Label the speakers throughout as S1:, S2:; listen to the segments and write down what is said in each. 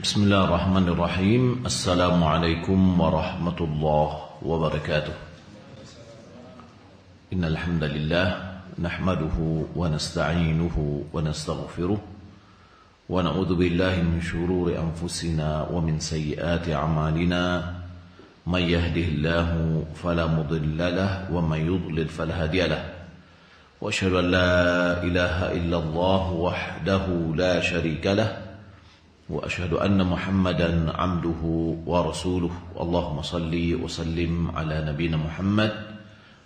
S1: بسم الله الرحمن الرحيم. السلام عليكم ورحمة الله وبركاته. إن الحمد لله نحمده ونستعينه ونستغفره ونعوذ بالله من شرور أنفسنا ومن سيئات أعمالنا. من يهده الله فلا مضل له ومن يضلل فلا هادي له. وأشهد أن لا إله إلا الله وحده لا شريك له وأشهد أن محمدا عبده ورسوله. اللهم صل وسلم على نبينا محمد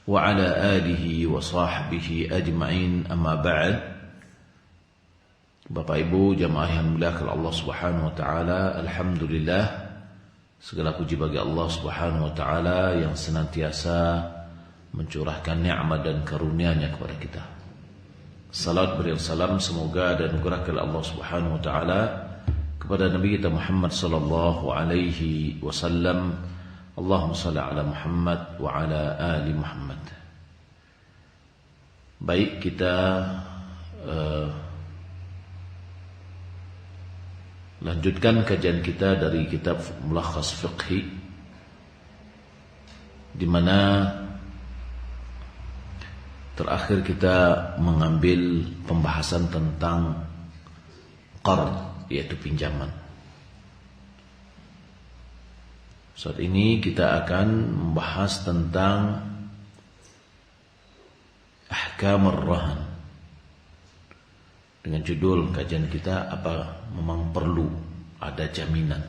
S1: وعلى آله وصحبه أجمعين. أما بعد. Bapak Ibu jamaah yang dimuliakan Allah Subhanahu wa taala, alhamdulillah segala puji bagi Allah Subhanahu wa taala yang senantiasa mencurahkan nikmat dan karunia-Nya kepada kita. Salat beriang salam semoga dan anugerahkan Allah Subhanahu wa taala kepada Nabi kita Muhammad sallallahu alaihi wasallam. Allahumma shalli ala Muhammad wa ala ali Muhammad. Baik, kita lanjutkan kajian kita dari kitab Mulakhas Fiqhi, di mana terakhir kita mengambil pembahasan tentang qard, yaitu pinjaman. Saat ini kita akan membahas tentang ahkamur rahan, dengan judul kajian kita, apa memang perlu ada jaminan.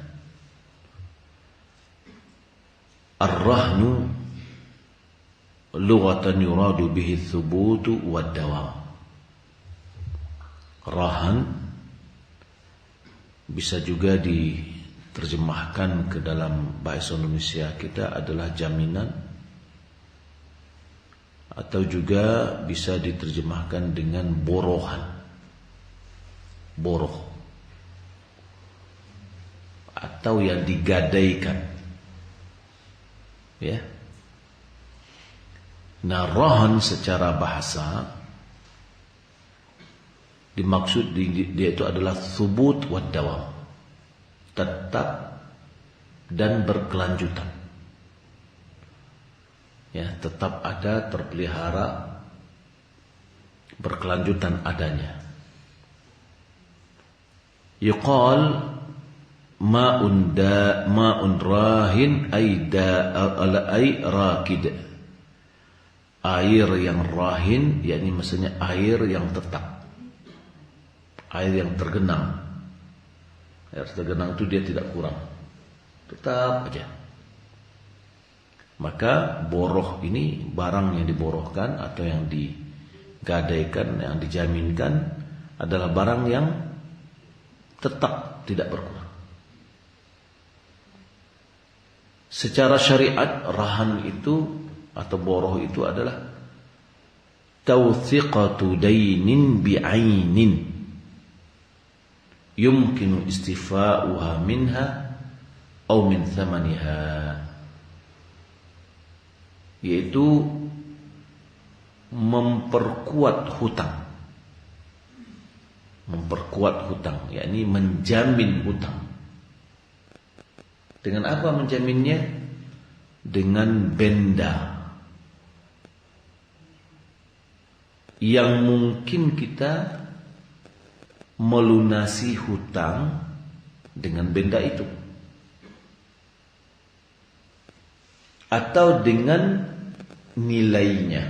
S1: Ar-rahnu lughatan yuradu bihi thubutu wad dawam. Rahan bisa juga diterjemahkan ke dalam bahasa Indonesia kita adalah jaminan, atau juga bisa diterjemahkan dengan borohan, boroh, atau yang digadaikan, ya. Nah, rahan secara bahasa dimaksud dia itu adalah thubut wad dawam, tetap dan berkelanjutan. Ya, tetap ada, terpelihara, berkelanjutan adanya. Yuqal ma'un rahin ay rakid. Air yang rahin, yakni maksudnya air yang tetap, air yang tergenang. Air tergenang itu dia tidak kurang, tetap aja. Maka boroh ini barang yang diborohkan atau yang digadaikan, yang dijaminkan adalah barang yang tetap tidak berkurang. Secara syariat, rahan itu atau boroh itu adalah tawthiqatu dainin bi'ainin yumkinu istifa'uha minha aw min thamaniha, yaitu memperkuat hutang. Memperkuat hutang, yakni menjamin hutang. Dengan apa menjaminnya? Dengan benda yang mungkin kita melunasi hutang dengan benda itu, atau dengan nilainya.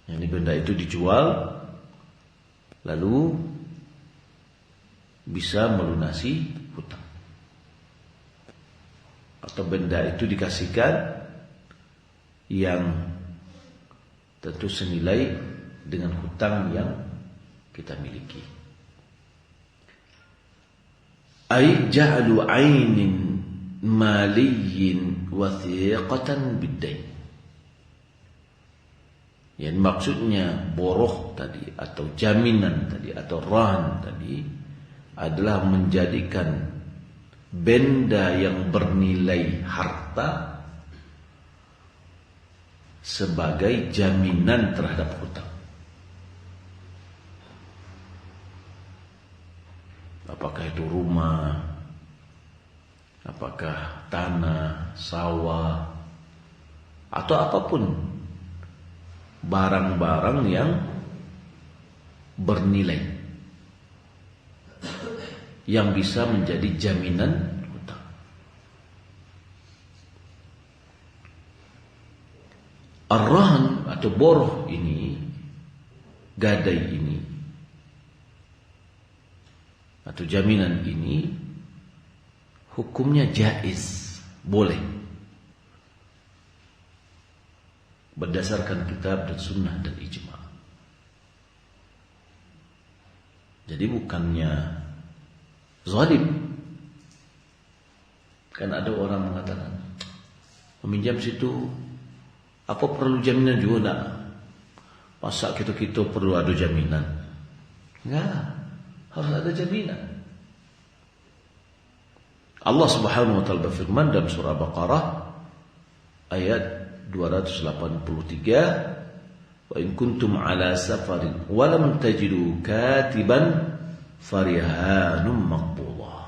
S1: Yang benda itu dijual, lalu bisa melunasi hutang, atau benda itu dikasihkan yang tentu senilai dengan hutang yang kita miliki. Ay ja'alu 'ainin maliyin wathiqatan bid-dain. Yang maksudnya boroh tadi atau jaminan tadi atau rahan tadi adalah menjadikan benda yang bernilai harta sebagai jaminan terhadap hutang. Apakah itu rumah, apakah tanah, sawah, atau apapun barang-barang yang bernilai yang bisa menjadi jaminan hutang. Ar-rahan atau boroh ini, gadai ini, atau jaminan ini hukumnya jaiz, boleh, berdasarkan kitab dan sunnah dan ijma'. Jadi bukannya zalim. Kan ada orang mengatakan, meminjam situ apa perlu jaminan juga enggak? Masa kita perlu ada jaminan? Enggak, harus ada jaminan. Allah Subhanahu wa taala berfirman dalam surah Baqarah ayat 283, wa in kuntum ala safarin wa lam tajidu katiban farihanum maqbulah.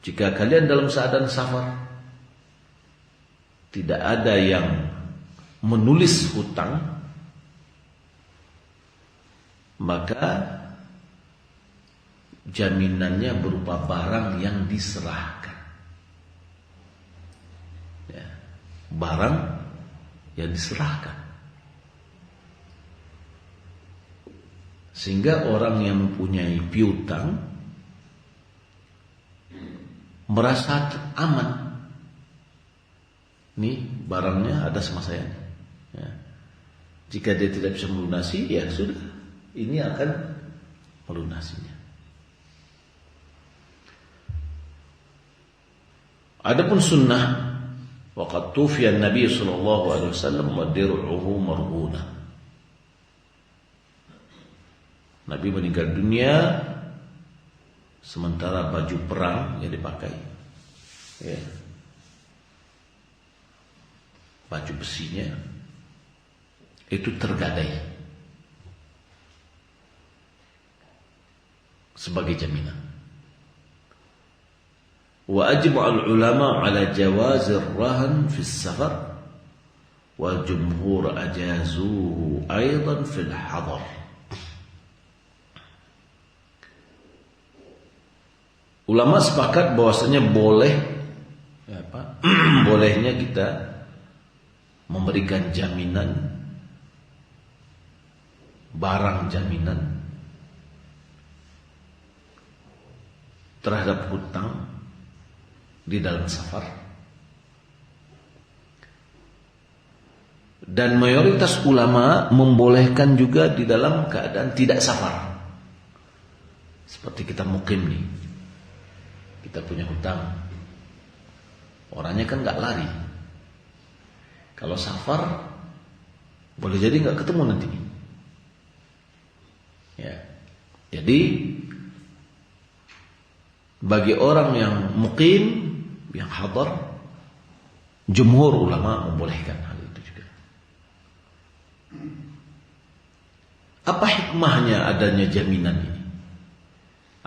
S1: Jika kalian dalam keadaan safar, tidak ada yang menulis hutang, maka jaminannya berupa barang yang diserahkan. Ya, barang yang diserahkan. Sehingga orang yang mempunyai piutang merasa aman. Nih barangnya ada sama saya. Ya. Jika dia tidak bisa melunasi, ya sudah, ini akan melunasinya. Adapun sunnah, waqad tufiya Nabi sallallahu alaihi wasallam wa dir'uhu marhuna. Nabi meninggal dunia sementara baju perang yang dipakai, ya, baju besinya itu tergadai sebagai jaminan. Wa ajma'ul ulama ala jawazir rahan fi safar wa jumhur ajazuhu aidan fil hadar. Ulama sepakat bahwasanya boleh, bolehnya kita memberikan jaminan, barang jaminan terhadap hutang di dalam safar. Dan mayoritas ulama membolehkan juga di dalam keadaan tidak safar. Seperti kita mukim nih, kita punya hutang, orangnya kan gak lari. Kalau safar boleh jadi gak ketemu nanti, ya. Jadi bagi orang yang mukim, yang hadar, jumhur ulama membolehkan hal itu juga. Apa hikmahnya adanya jaminan ini,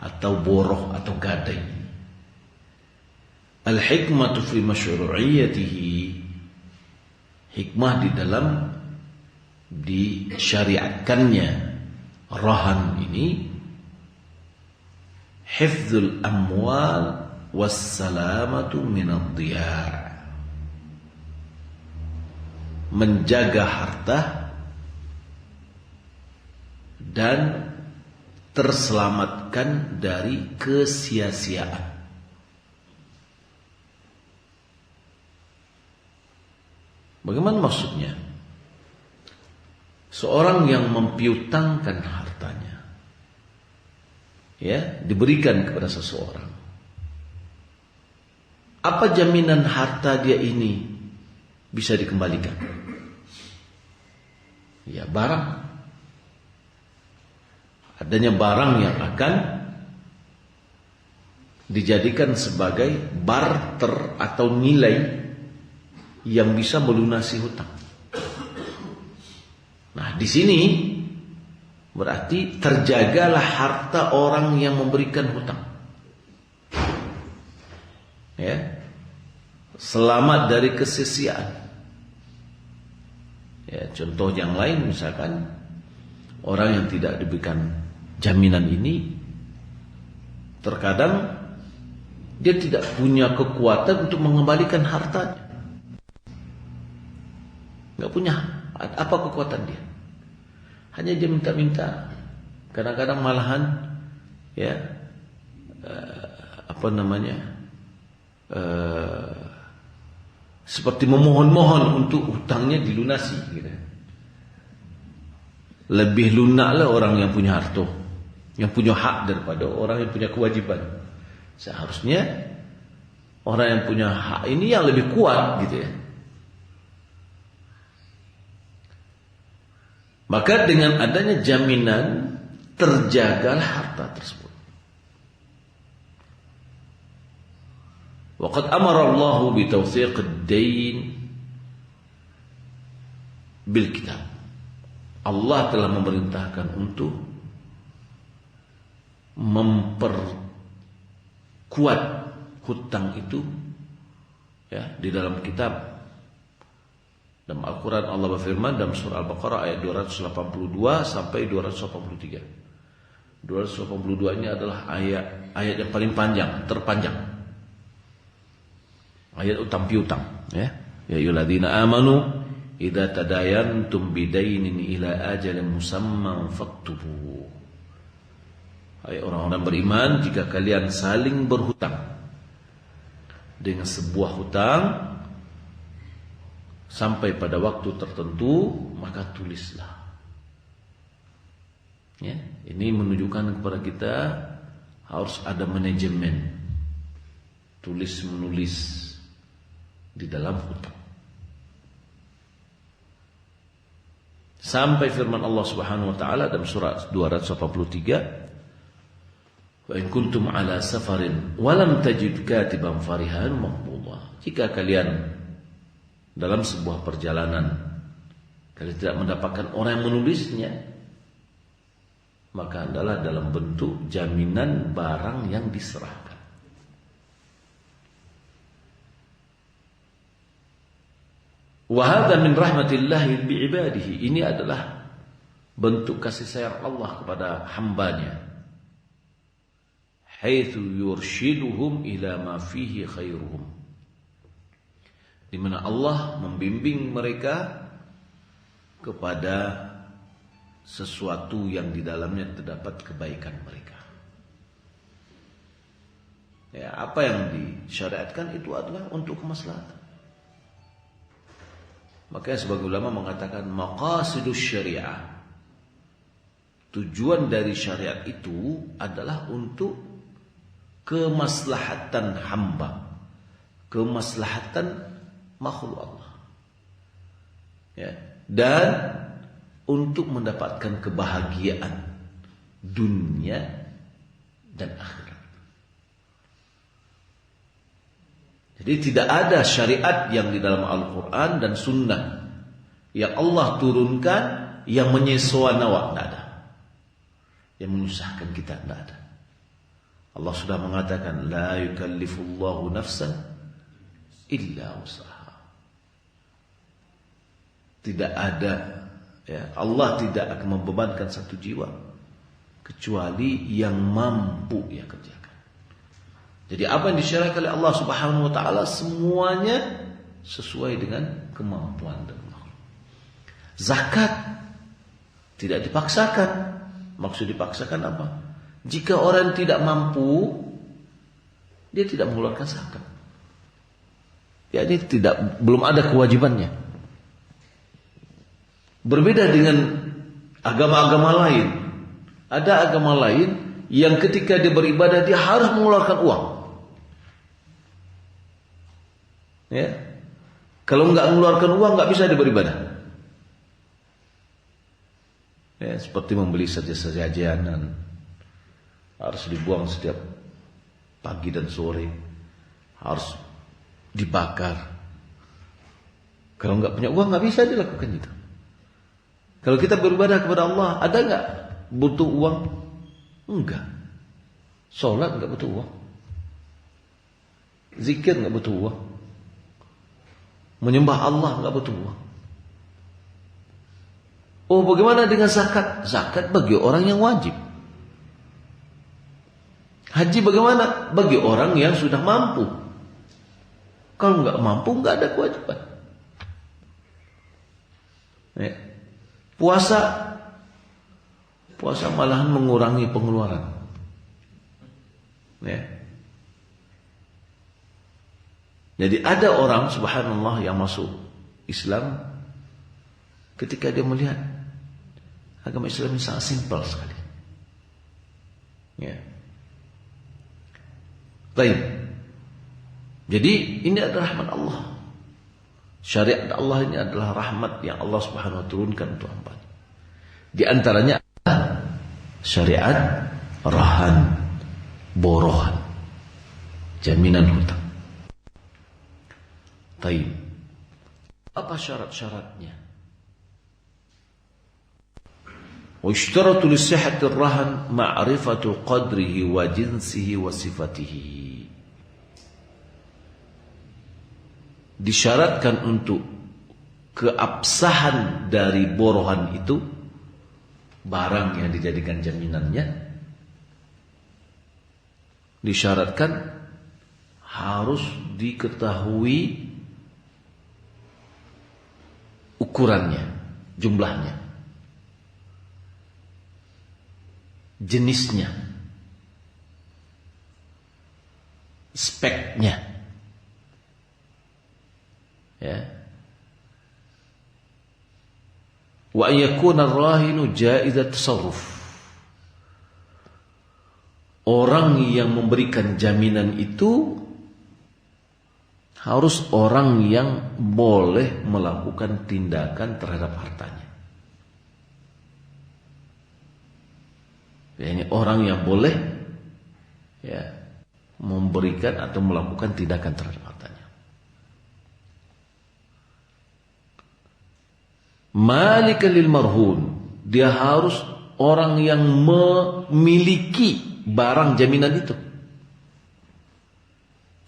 S1: atau boroh atau gadai ini? Al-hikmatu fi masyru'iyyatihi, hikmah di dalam disyariatkannya rahan ini, hifdzul amwal wassalamatu minad dhiya', menjaga harta dan terselamatkan dari kesia-siaan. Bagaimana maksudnya? Seorang yang mempiutangkan hartanya, ya, diberikan kepada seseorang. Apa jaminan harta dia ini bisa dikembalikan? Ya, barang. Adanya barang yang akan dijadikan sebagai barter atau nilai yang bisa melunasi hutang. Nah, di sini Berarti terjagalah harta orang yang memberikan hutang. Ya. Selamat dari kesia-siaan. Ya, contoh yang lain misalkan orang yang tidak diberikan jaminan ini terkadang dia tidak punya kekuatan untuk mengembalikan hartanya. Enggak punya apa kekuatan dia. Hanya dia minta-minta. Kadang-kadang malahan ya seperti memohon-mohon untuk hutangnya dilunasi gitu. Lebih lunaklah orang yang punya harta, yang punya hak daripada orang yang punya kewajiban. Seharusnya orang yang punya hak ini yang lebih kuat gitu ya. Maka dengan adanya jaminan terjagalah harta tersebut. Waqad amara Allah bi tawthiq ad-dain bil kitab. Allah telah memerintahkan untuk memperkuat hutang itu ya di dalam kitab. Dalam Al-Quran Allah berfirman dalam surah Al-Baqarah ayat 282 sampai 283. 282 ini adalah ayat yang paling terpanjang. Ayat utang piutang ya. Ya ayyuhalladzina amanu idza tadayantum bidainin ila ajalin musamman faktubu. Hai orang-orang beriman, jika kalian saling berhutang dengan sebuah hutang sampai pada waktu tertentu, maka tulislah. Ya, ini menunjukkan kepada kita harus ada manajemen tulis menulis di dalam hutang. Sampai firman Allah Subhanahu wa taala dalam surah 283, "Wa in kuntum ala safarin wa lam tajid katiban farihan maqbudah." Jika kalian dalam sebuah perjalanan kalian tidak mendapatkan orang yang menulisnya, maka adalah dalam bentuk jaminan barang yang diserahkan. Wa hadza min rahmatillahi bi'ibadihi. Ini adalah bentuk kasih sayang Allah kepada hambanya. Haitsu yurshiduhum ila ma fihi khairuhum. Di mana Allah membimbing mereka kepada sesuatu yang di dalamnya terdapat kebaikan mereka. Ya, apa yang disyariatkan itu adalah untuk kemaslahatan. Makanya sebagian ulama mengatakan maqasidus syariah. Tujuan dari syariat itu adalah untuk kemaslahatan hamba, kemaslahatan makhluk Allah. Ya, dan untuk mendapatkan kebahagiaan dunia dan akhirat. Jadi tidak ada syariat yang di dalam Al-Quran dan Sunnah yang Allah turunkan yang menyesuaikan awak, tidak ada. Yang menyusahkan kita, tidak ada. Allah sudah mengatakan la yukallifullahu nafsan illa usaha. Tidak ada ya, Allah tidak akan membebankan satu jiwa kecuali yang mampu ia kerjakan. Jadi apa yang disyariatkan oleh Allah Subhanahu wa taala semuanya sesuai dengan kemampuan dan makhluk. Zakat tidak dipaksakan. Maksud dipaksakan apa? Jika orang tidak mampu, dia tidak mengeluarkan zakat. Jadi belum ada kewajibannya. Berbeda dengan agama-agama lain. Ada agama lain yang ketika dia beribadah dia harus mengeluarkan uang. Ya. Kalau enggak mengeluarkan uang enggak bisa dia beribadah. Ya, seperti membeli sajanan harus dibuang setiap pagi dan sore, harus dibakar. Kalau enggak punya uang enggak bisa dilakukan itu. Kalau kita beribadah kepada Allah, ada enggak butuh uang? Enggak. Sholat enggak butuh uang. Zikir enggak butuh uang. Menyembah Allah enggak butuh uang. Oh, bagaimana dengan zakat? Zakat bagi orang yang wajib. Haji bagaimana? Bagi orang yang sudah mampu. Kalau enggak mampu enggak ada kewajiban. Ya. Puasa malahan mengurangi pengeluaran. Ya. Jadi ada orang subhanallah yang masuk Islam ketika dia melihat agama Islam ini sangat simpel sekali. Ya. Baik. Jadi ini adalah rahmat Allah. Syariat Allah ini adalah rahmat yang Allah Subhanahu wa turunkan untuk hamba. Di antaranya adalah syariat rahan, borohan, jaminan hutang. Baik. Apa syarat-syaratnya? Wa ishtaratu li sihhati ar-rahan ma'rifatu qadrihi wa jinsihi wa sifatihi. Disyaratkan untuk keabsahan dari borohan itu, barang yang dijadikan jaminannya, disyaratkan harus diketahui ukurannya, jumlahnya, jenisnya, speknya. Ya. Wa yakuna ar-rahinu jaizat tasarruf. Orang yang memberikan jaminan itu harus orang yang boleh melakukan tindakan terhadap hartanya. Ini orang yang boleh ya memberikan atau melakukan tindakan terhadap hartanya. Malikan lil marhun, dia harus orang yang memiliki barang jaminan itu.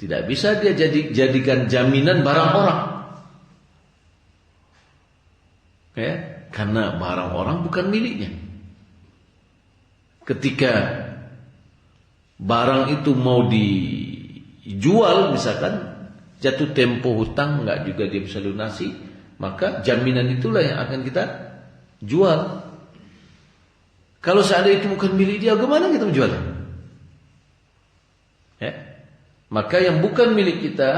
S1: Tidak bisa dia jadikan jaminan barang orang. Ya, karena barang orang bukan miliknya. Ketika barang itu mau dijual misalkan, jatuh tempo hutang enggak juga dia bisa lunasi, maka jaminan itulah yang akan kita jual. Kalau seandainya itu bukan milik dia, bagaimana kita menjual? Ya. Maka yang bukan milik kita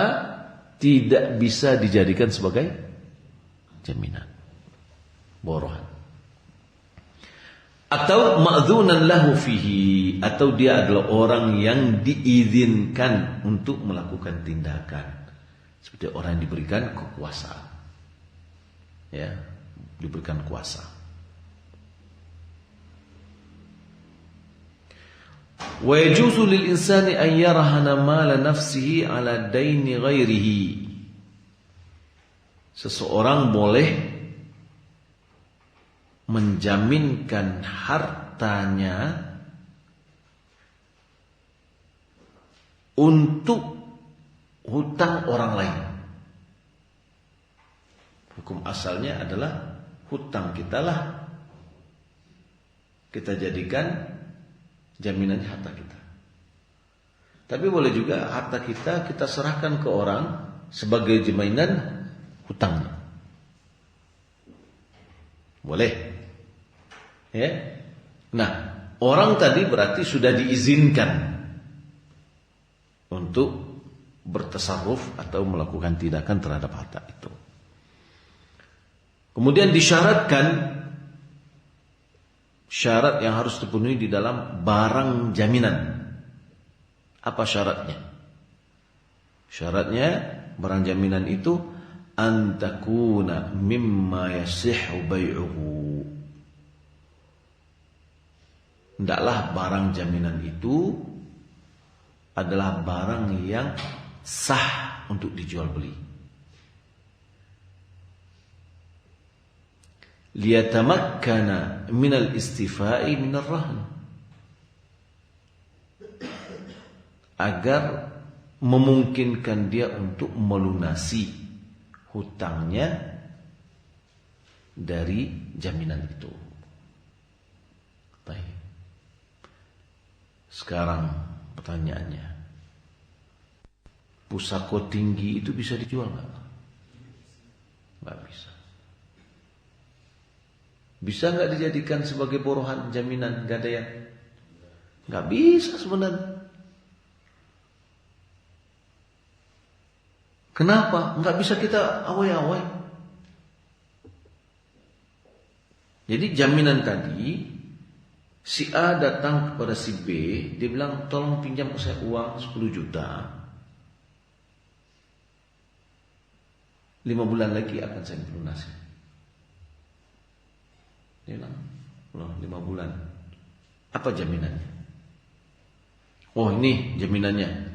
S1: tidak bisa dijadikan sebagai jaminan, borohan. Atau ma'dzunan lahu fihi, atau dia adalah orang yang diizinkan untuk melakukan tindakan, seperti orang yang diberikan kekuasaan. Ya, diberikan kuasa. Wa yajuzu lil insani an yarhana mala nafsihi ala daini ghairihi. Seseorang boleh menjaminkan hartanya untuk hutang orang lain. Hukum asalnya adalah hutang kita lah kita jadikan jaminannya harta kita. Tapi boleh juga harta kita serahkan ke orang sebagai jaminan hutangnya. Boleh. Ya. Nah, orang tadi berarti sudah diizinkan untuk bertasarruf atau melakukan tindakan terhadap harta itu. Kemudian disyaratkan syarat yang harus dipenuhi di dalam barang jaminan. Apa syaratnya? Syaratnya barang jaminan itu an takuna mimma yasihhu bai'uhu. Hendaklah barang jaminan itu adalah barang yang sah untuk dijual beli. liyatamakkana minal istifa'i minar rahn, agar memungkinkan dia untuk melunasi hutangnya dari jaminan itu. Baik. Sekarang pertanyaannya, pusako tinggi itu bisa dijual nggak? Nggak bisa. Bisa nggak dijadikan sebagai borohan jaminan gadaian? Nggak bisa sebenarnya. Kenapa? Nggak bisa kita awai-awai. Jadi jaminan tadi, si A datang kepada si B, dia bilang tolong pinjam saya uang 10 juta. 5 bulan lagi akan saya lunasi. Dia bilang, loh 5 bulan. Apa jaminannya? Oh ini jaminannya.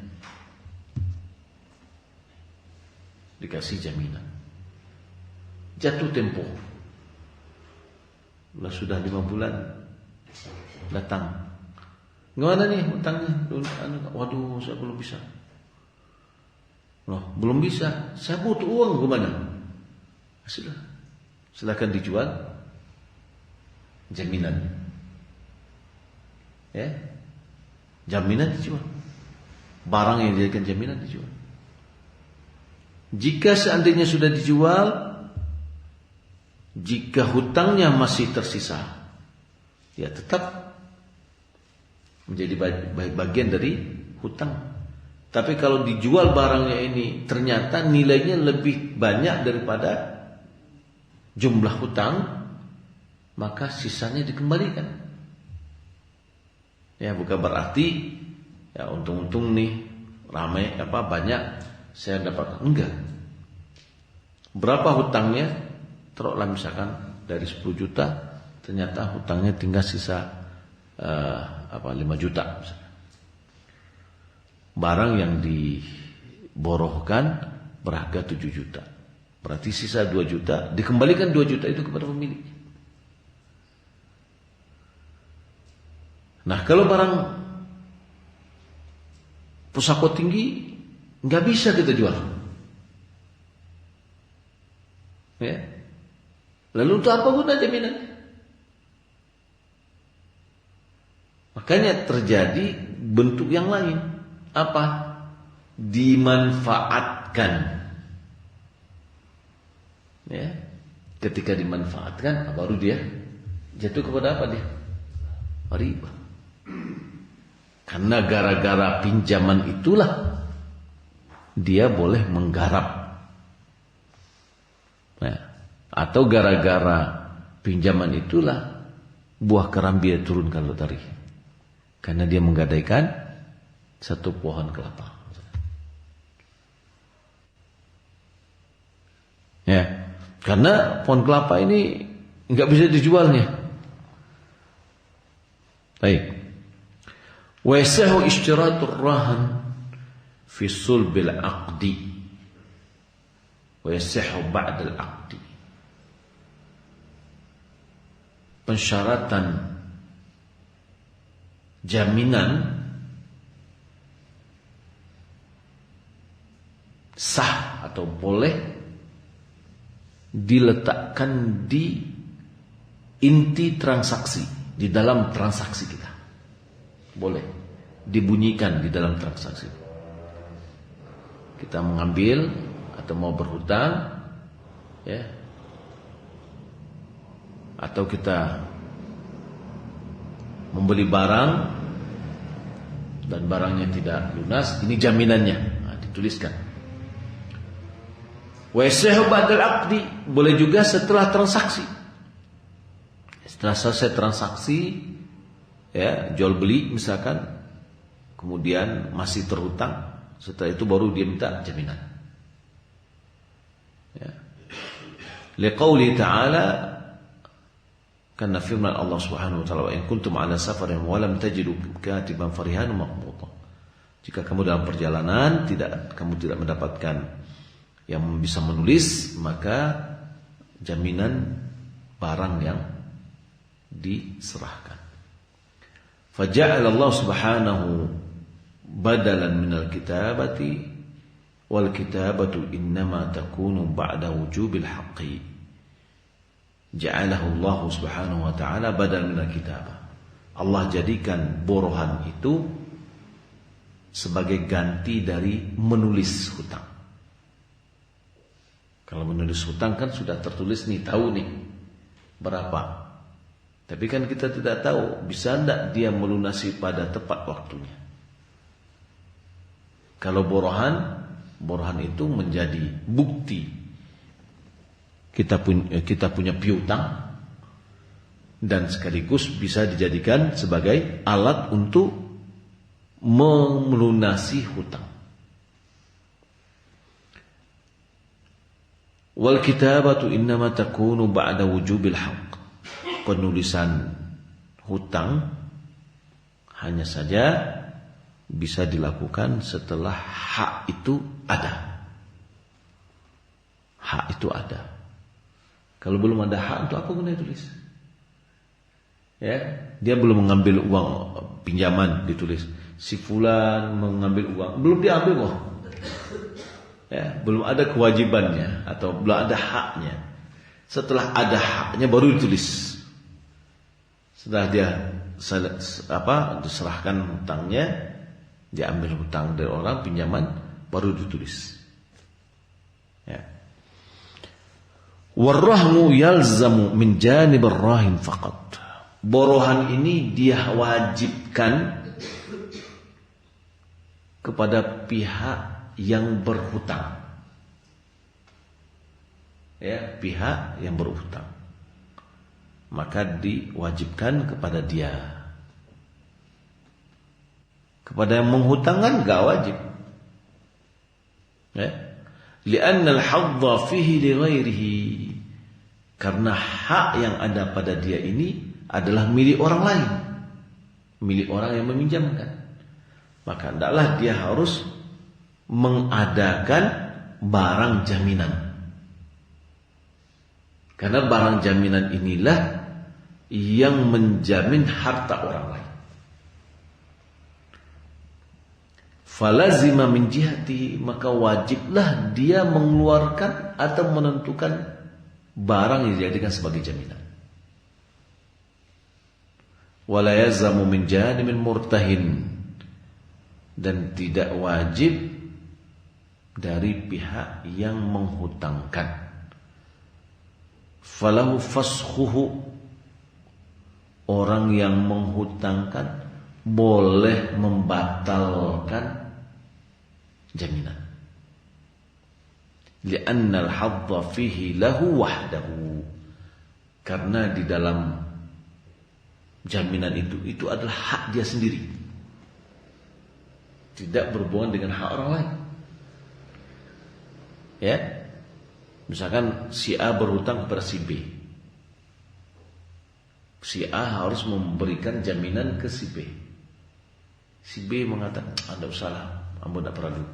S1: Dikasih jaminan. Jatuh tempo. Sudah 5 bulan datang. Gimana nih utangnya? Waduh, saya belum bisa. Loh, belum bisa. Saya butuh uang gimana? Sudah. Silakan dijual jaminan. Ya. Jaminan dijual. Barang yang dijadikan jaminan dijual. Jika seandainya sudah dijual, jika hutangnya masih tersisa, ya tetap menjadi bagian dari hutang. Tapi kalau dijual barangnya ini ternyata nilainya lebih banyak daripada jumlah hutang, maka sisanya dikembalikan. Ya, bukan berarti ya untung-untung nih ramai banyak saya dapat, enggak. Berapa hutangnya? Taruhlah misalkan dari 10 juta, ternyata hutangnya tinggal sisa 5 juta misalkan. Barang yang diborohkan berharga 7 juta. Berarti sisa 2 juta, dikembalikan 2 juta itu kepada pemilik. Nah, kalau barang pusako tinggi nggak bisa kita jual. Ya. Lalu untuk apa guna jaminan? Makanya terjadi bentuk yang lain. Apa? Dimanfaatkan. Ya. Ketika dimanfaatkan, baru dia jatuh kepada apa dia? Riba. Karena gara-gara pinjaman itulah dia boleh menggarap. Nah, atau gara-gara pinjaman itulah buah kerambi dia turun kalau tadi. Karena dia menggadaikan satu pohon kelapa. Ya, karena pohon kelapa ini nggak bisa dijualnya. Baik. Wa yasahu ishtiratur rahan fi sulbil aqdi wa yasihu ba'da al-aqdi. Pensyaratan jaminan sah atau boleh diletakkan di inti transaksi, di dalam transaksi kita. Boleh dibunyikan di dalam transaksi. Kita mengambil atau mau berhutang, ya, atau kita membeli barang dan barangnya tidak lunas, ini jaminannya. Nah, dituliskan. Wa yasahu ba'dal aqdi, boleh juga setelah transaksi. Setelah selesai transaksi, ya, jual beli misalkan, kemudian masih terhutang, setelah itu baru dia minta jaminan. Ya. Liqauli ta'ala, karena firman Allah Subhanahu wa taala, wa in kuntum 'ala safarin wa lam tajidu katiban farihanun maqbuta. Jika kamu dalam perjalanan kamu tidak mendapatkan yang bisa menulis, maka jaminan barang yang diserahkan. Faja'ala Allah subhanahu badalan minal kitabati wal kitabatu innama takunu ba'da wujubil haqqi. Ja'alahu Allah subhanahu wa ta'ala badal minal kitabah. Allah jadikan borohan itu sebagai ganti dari menulis hutang. Kalau menulis hutang kan sudah tertulis nih, tahu nih berapa. Tapi kan kita tidak tahu bisa tidak dia melunasi pada tepat waktunya. Kalau borohan itu menjadi bukti kita punya piutang, dan sekaligus bisa dijadikan sebagai alat untuk melunasi hutang. Wal kitabatu innama takunu ba'da wujubil haqq. Penulisan hutang hanya saja bisa dilakukan setelah hak itu ada. Hak itu ada. Kalau belum ada hak, untuk apa guna tulis? Ya, dia belum mengambil uang pinjaman, ditulis si fulan mengambil uang, belum diambil kok. Ya, belum ada kewajibannya atau belum ada haknya. Setelah ada haknya baru ditulis. Setelah dia diserahkan hutangnya, dia ambil hutang dari orang pinjaman, baru ditulis. Ya. Warrahmu yalzamu min janibir rahin faqat. Borohan ini dia wajibkan kepada pihak yang berhutang. Ya, pihak yang berhutang. Maka diwajibkan kepada dia. Kepada yang menghutang kan enggak wajib. Ya. Li'anna al-hadza fihi li ghairihi. Karena hak yang ada pada dia ini adalah milik orang lain. Milik orang yang meminjamkan. Maka hendaklah dia harus mengadakan barang jaminan. Karena barang jaminan inilah yang menjamin harta orang lain. Falazima min jihati, maka wajiblah dia mengeluarkan atau menentukan barang yang dijadikan sebagai jaminan. Wala yazamu min janimin murtahin, dan tidak wajib dari pihak yang menghutangkan. Falahu faskhuhu, orang yang menghutangkan boleh membatalkan jaminan. Li'anna al-hadza fihi lahu wahdahu, karena di dalam jaminan itu adalah hak dia sendiri, tidak berhubungan dengan hak orang lain. Ya, misalkan si A berhutang kepada si B, si A harus memberikan jaminan ke si B. Si B mengatakan, Anda salah, Anda tidak perlu.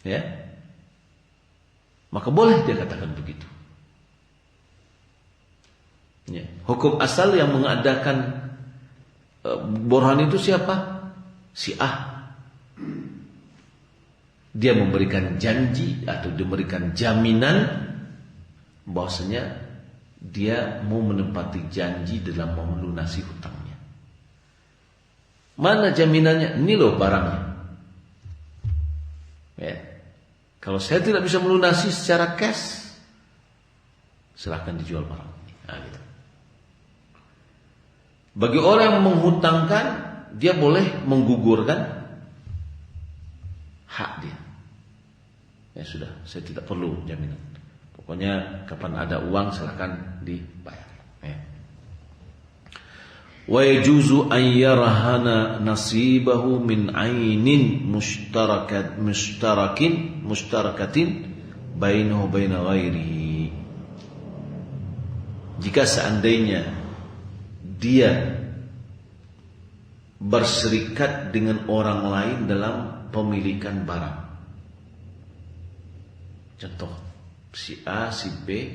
S1: Ya, maka boleh dia katakan begitu. Ya. Hukum asal yang mengadakan borohan itu siapa? Si A. Dia memberikan janji atau diberikan jaminan bahwasanya dia mau menepati janji dalam melunasi hutangnya. Mana jaminannya? Ini loh barangnya. Ya. Kalau saya tidak bisa melunasi secara cash, silahkan dijual barang. Nah, gitu. Bagi orang yang menghutangkan, dia boleh menggugurkan hak dia. Ya sudah, saya tidak perlu jaminan. Pokoknya kapan ada uang silahkan dibayar. Ya. Wa yajuzu an yarhana nasibahu min ainin mustarakatin bainahu baina ghairihi. Jika seandainya dia berserikat dengan orang lain dalam pemilikan barang. Contoh, si A, si B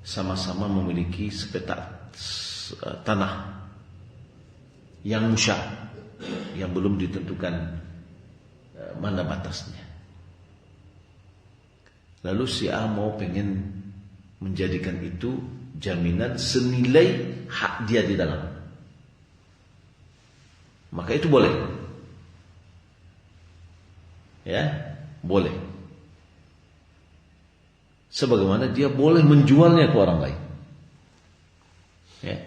S1: sama-sama memiliki sepetak tanah yang musya, yang belum ditentukan mana batasnya. Lalu si A mau pengen menjadikan itu jaminan senilai hak dia di dalam, maka itu boleh. Ya, boleh. Sebagaimana dia boleh menjualnya ke orang lain. Ya.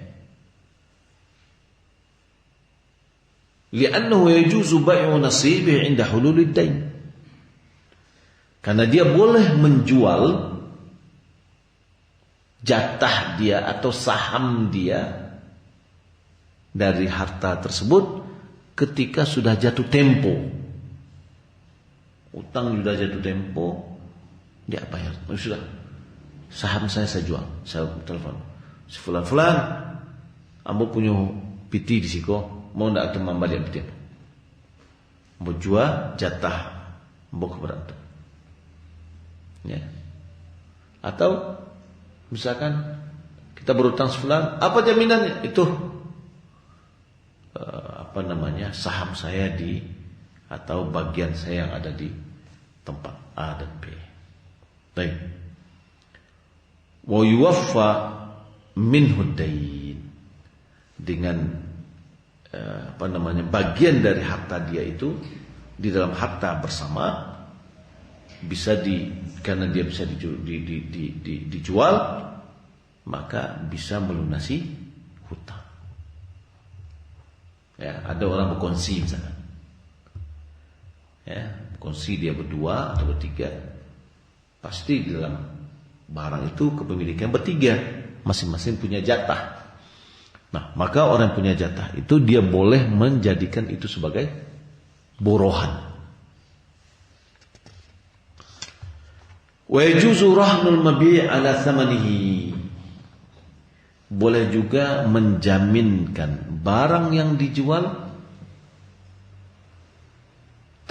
S1: Li'annahu yajuzu bai'u nasibihi 'inda hululid dain. Karena dia boleh menjual jatah dia atau saham dia dari harta tersebut ketika sudah jatuh tempo. Utang sudah jatuh tempo, dia bayar. Sudah, saham saya jual. Saya telepon, si fulan, ambo punya piti di siko, mau ndak teman balik piti? Mau jual jatah ambo kepada antum. Ya. Atau misalkan kita berutang sefulan, apa jaminannya? Itu saham saya atau bagian saya yang ada di tempat A dan B. Baik. Wa yuwaffa minhu dain, dengan bagian dari harta dia itu di dalam harta bersama bisa karena dia bisa dijual, maka bisa melunasi hutang. Ya, ada orang berkongsi misalnya. Ya, berkongsi dia berdua atau bertiga. Pasti di dalam barang itu kepemilikan bertiga, masing-masing punya jatah. Nah, maka orang yang punya jatah itu dia boleh menjadikan itu sebagai borohan. Wa yajuzu rahnul mabi' ala thamanihi. Boleh juga menjaminkan barang yang dijual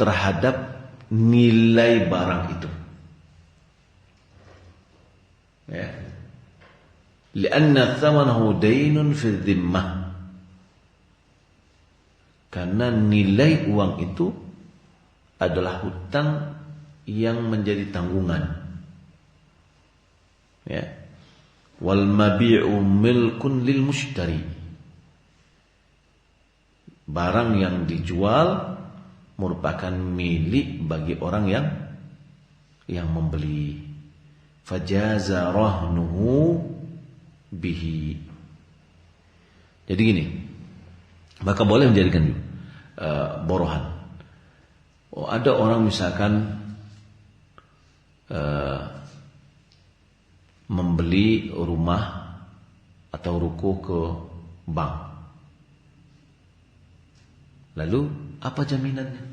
S1: terhadap nilai barang itu. Ya. Lianna thamanahu daynun fi dhimmah. Karena nilai uang itu adalah hutang yang menjadi tanggungan. Ya. Wal mabi'u milkun lil mushtari. Barang yang dijual merupakan milik bagi orang yang membeli. Fajaza rahnuhu bihi. Jadi gini, maka boleh menjadikan borohan. Ada orang misalkan membeli rumah atau ruko ke bank. Lalu apa jaminannya?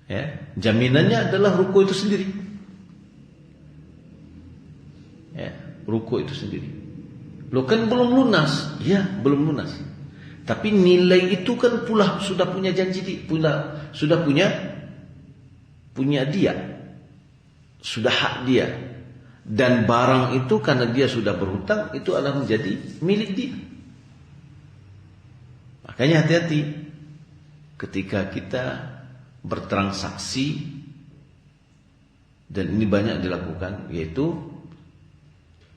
S1: Ya, jaminannya adalah ruko itu sendiri. Ya, ruko itu sendiri. Lo kan belum lunas, ya belum lunas. Tapi nilai itu kan pula sudah punya janji sudah punya dia, sudah hak dia. Dan barang itu karena dia sudah berhutang itu adalah menjadi milik dia. Makanya hati-hati ketika kita bertransaksi, dan ini banyak dilakukan, yaitu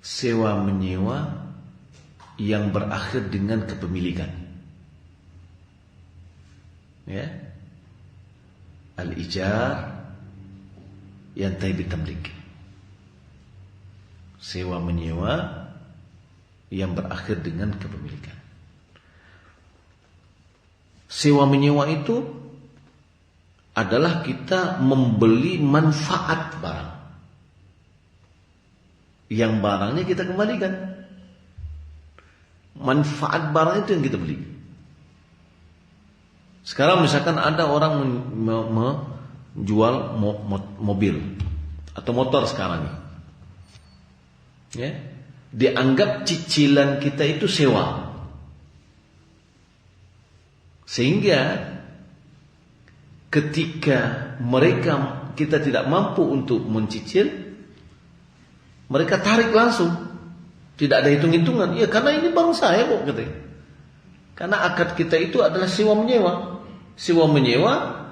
S1: sewa menyewa yang berakhir dengan kepemilikan. Ya, al-ijar yantahi bitamlik. Sewa menyewa yang berakhir dengan kepemilikan. Sewa menyewa itu adalah kita membeli manfaat barang, yang barangnya kita kembalikan. Manfaat barang itu yang kita beli. Sekarang misalkan ada orang menjual mobil atau motor sekarang ini, ya, dianggap cicilan kita itu sewa, sehingga ketika kita tidak mampu untuk mencicil, Mereka tarik langsung, tidak ada hitung-hitungan. Ya karena ini barang saya kok katanya. Karena akad kita itu adalah sewa menyewa. Sewa menyewa,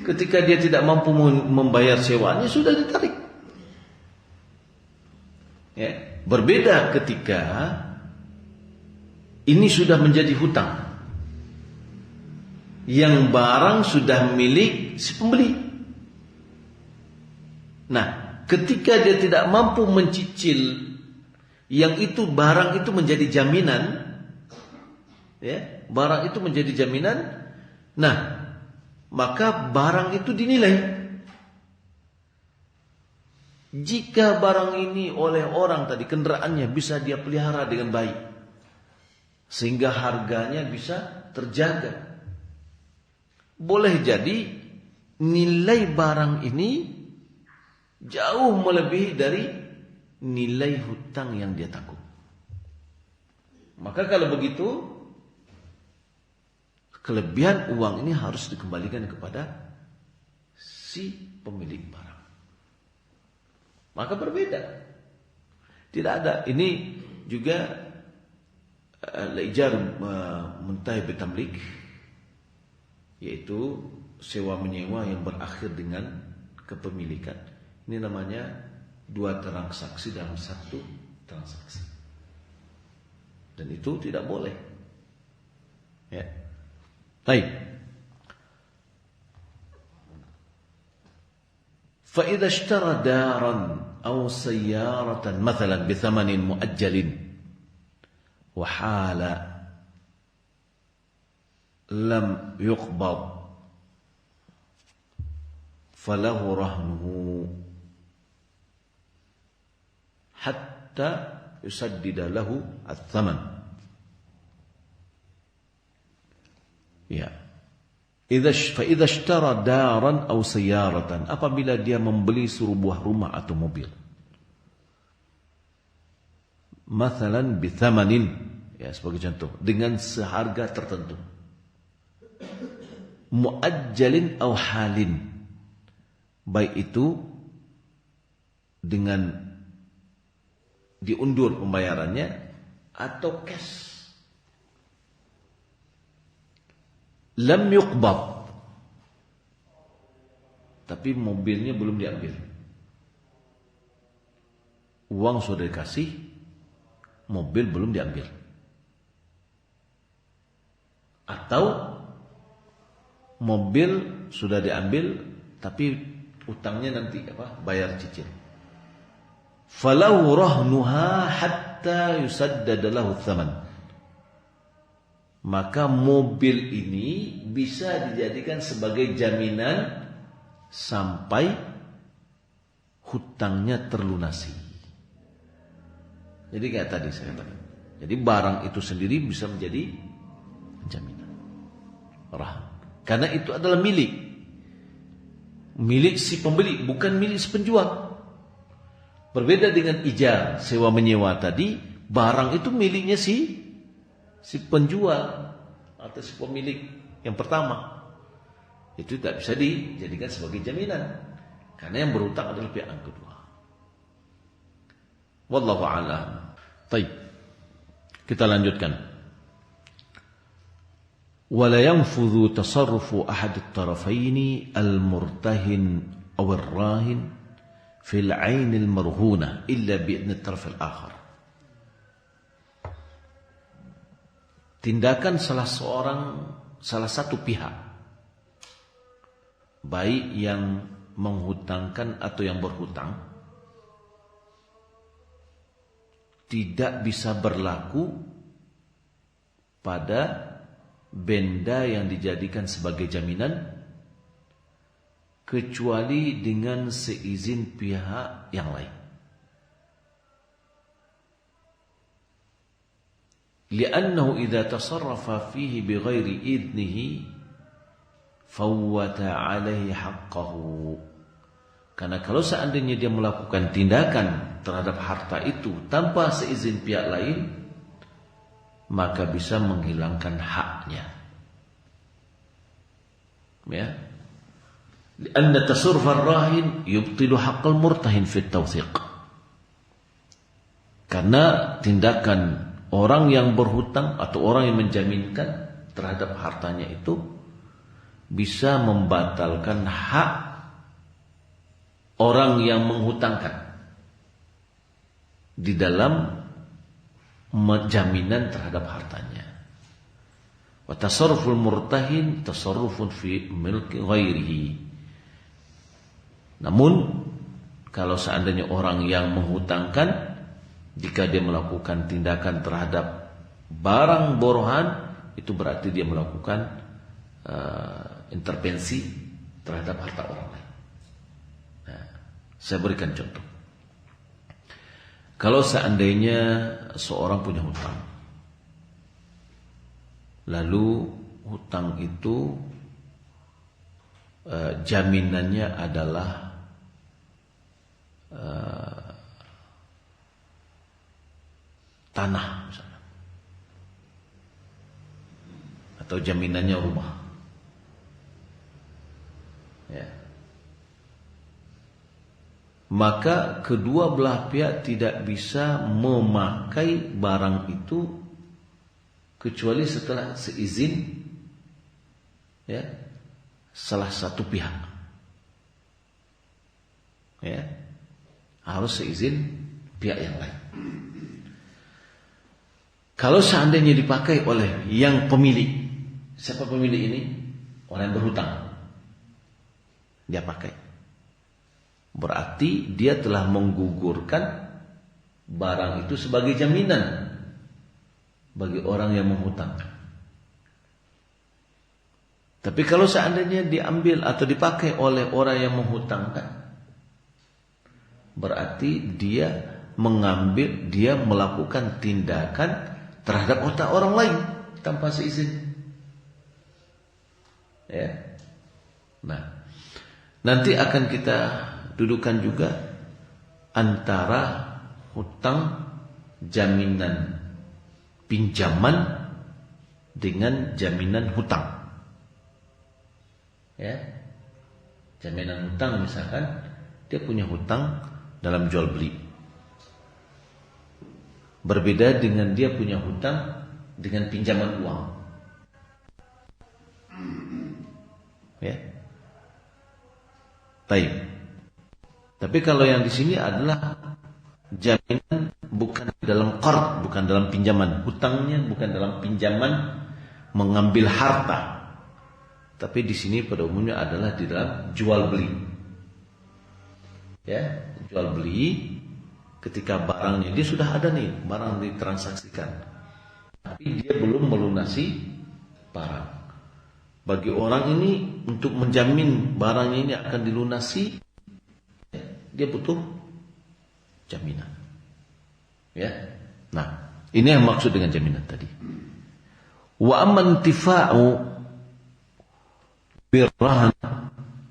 S1: ketika dia tidak mampu membayar sewanya sudah ditarik. Ya, berbeda ketika ini sudah menjadi hutang, yang barang sudah milik si pembeli. Nah, ketika dia tidak mampu mencicil, yang itu barang itu menjadi jaminan, ya, barang itu menjadi jaminan. Nah, maka barang itu dinilai. Jika barang ini oleh orang tadi, kendaraannya bisa dia pelihara dengan baik, sehingga harganya bisa terjaga, boleh jadi nilai barang ini jauh melebihi dari nilai hutang yang dia tanggung. Maka kalau begitu, kelebihan uang ini harus dikembalikan kepada si pemilik barang. Maka berbeda. Tidak ada. Ini juga al-ijar muntahi bitamlik, yaitu sewa menyewa yang berakhir dengan kepemilikan. Ini namanya dua transaksi dalam satu transaksi. Dan itu tidak boleh. Ya. Baik. فإذا اشترى دارا أو سيارة مثلا بثمن مؤجل وحال لم يقبض فله رهنه حتى يسدد له الثمن. Ya. فإذا اشترى دارا أو سيارة, apabila dia membeli sebuah rumah atau mobil, mathalan bithamanin, ya sebagai contoh, dengan seharga tertentu, muajjalin aw halin, baik itu dengan diundur pembayarannya atau cash. Lam yuqbad, tapi mobilnya belum diambil. Uang sudah dikasih, mobil belum diambil. Atau mobil sudah diambil, tapi utangnya nanti bayar cicil. Falahu rahnuha hatta yusaddada lahu tsaman. Maka mobil ini bisa dijadikan sebagai jaminan sampai hutangnya terlunasi. Jadi kayak tadi saya katakan. Jadi barang itu sendiri bisa menjadi jaminan. Karena itu adalah milik si pembeli, bukan milik si penjual. Berbeda dengan ijar, sewa menyewa tadi, barang itu miliknya si penjual atau si pemilik yang pertama. Itu tidak bisa dijadikan sebagai jaminan, karena yang berhutang adalah pihak yang kedua. Wallahu a'lam. Baik, kita lanjutkan. Wala yanfudhu tasarrufu ahad at-tarafaini al-murtahin aw ar-rahin fil 'ain al-marhuna illa bi idni at-taraf al-akhar. Tindakan salah satu pihak, baik yang menghutangkan atau yang berhutang, tidak bisa berlaku pada benda yang dijadikan sebagai jaminan kecuali dengan seizin pihak yang lain. Li'annahu idza tasarrafa fihi bighairi idnihi fawwata 'alaihi haqqahu. Karena kalau seandainya dia melakukan tindakan terhadap harta itu tanpa seizin pihak lain, maka bisa menghilangkan haknya. Ya. Li'anna tasarruf ar-rahin yubtilu haqqal murtahin fi at-tawthiq. Karena tindakan orang yang berhutang atau orang yang menjaminkan terhadap hartanya itu bisa membatalkan hak orang yang menghutangkan di dalam jaminan terhadap hartanya. Wa tasarruful murtahin tasarrufun fi milki ghairihi. Namun kalau seandainya orang yang menghutangkan, jika dia melakukan tindakan terhadap barang borohan, itu berarti dia melakukan intervensi terhadap harta orang lain. Nah, saya berikan contoh. Kalau seandainya seorang punya hutang, lalu hutang itu jaminannya adalah tanah misalnya, atau jaminannya rumah, ya, maka kedua belah pihak tidak bisa memakai barang itu kecuali setelah seizin, ya, salah satu pihak, ya, harus seizin pihak yang lain. Kalau seandainya dipakai oleh yang pemilik, siapa pemilik ini? Orang yang berhutang, dia pakai, berarti dia telah menggugurkan barang itu sebagai jaminan bagi orang yang menghutang. Tapi kalau seandainya diambil atau dipakai oleh orang yang menghutangkan, berarti dia mengambil, dia melakukan tindakan terhadap otak orang lain tanpa seizin. Ya. Nah, nanti akan kita dudukan juga antara hutang jaminan pinjaman dengan jaminan hutang. Ya. Jaminan hutang misalkan dia punya hutang dalam jual beli. Berbeda dengan dia punya hutang dengan pinjaman uang. Ya. Baik. Tapi kalau yang di sini adalah jaminan bukan dalam qard, bukan dalam pinjaman. Hutangnya bukan dalam pinjaman mengambil harta. Tapi di sini pada umumnya adalah di dalam jual beli. Ya, jual beli. Ketika barangnya dia sudah ada nih, barang ditransaksikan, tapi dia belum melunasi barang. Bagi orang ini untuk menjamin barangnya ini akan dilunasi, dia butuh jaminan. Ya, nah ini yang maksud dengan jaminan tadi. Wa amman intifa'u birrahan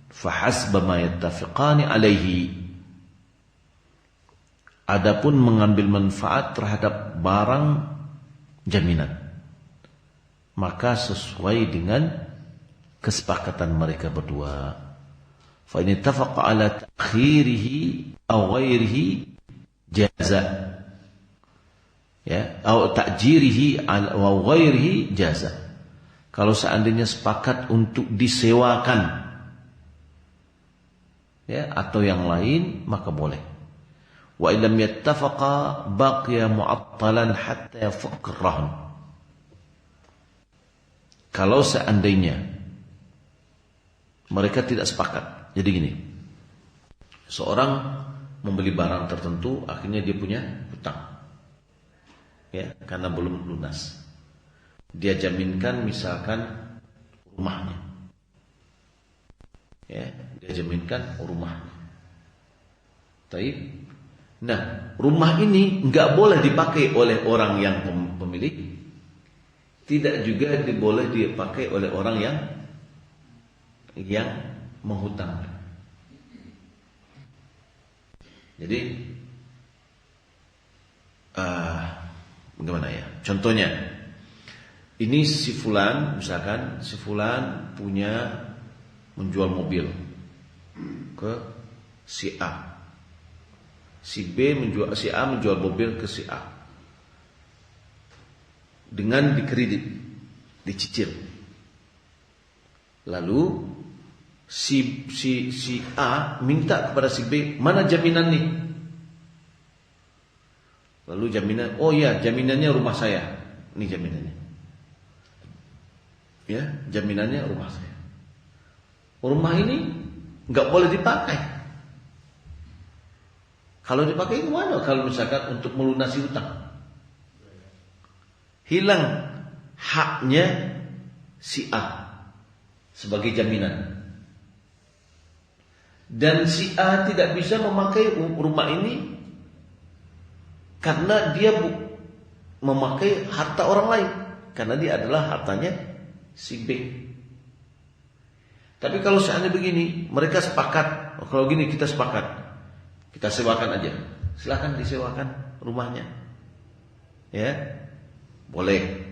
S1: fahasba ma yattafiqani alaihi. Adapun mengambil manfaat terhadap barang jaminan, maka sesuai dengan kesepakatan mereka berdua. Fa in ittafaqa ala ta'khirihi aw ghairihi jaza. Ya, atau ta'jirihi aw ghairihi jaza. Kalau seandainya sepakat untuk disewakan, ya, atau yang lain, maka boleh. Wa illam yattafaqa baqiya mu'attalan hatta yafukka ar-rahn. Kalau seandainya mereka tidak sepakat, jadi gini, seorang membeli barang tertentu, akhirnya dia punya hutang, ya, karena belum lunas. Dia jaminkan misalkan rumahnya, ya, dia jaminkan rumahnya. Taib. Nah, rumah ini enggak boleh dipakai oleh orang yang pemilik, tidak juga boleh dipakai oleh orang yang menghutang. Jadi bagaimana ya? Contohnya, ini si fulan, misalkan si fulan punya menjual mobil ke si A. Si A menjual mobil ke si A dengan dikredit, dicicil. Lalu si A minta kepada si B, mana jaminan nih? Lalu oh iya, jaminannya rumah saya. Ini jaminannya. Ya, jaminannya rumah saya. Rumah ini nggak boleh dipakai. Kalau dipakai gimana? Kalau misalkan untuk melunasi hutang, hilang haknya si A sebagai jaminan. Dan si A tidak bisa memakai rumah ini karena dia memakai harta orang lain, karena dia adalah hartanya si B. Tapi kalau seandainya begini, mereka sepakat, kalau gini kita sepakat, kita sewakan aja, silakan disewakan rumahnya, ya boleh.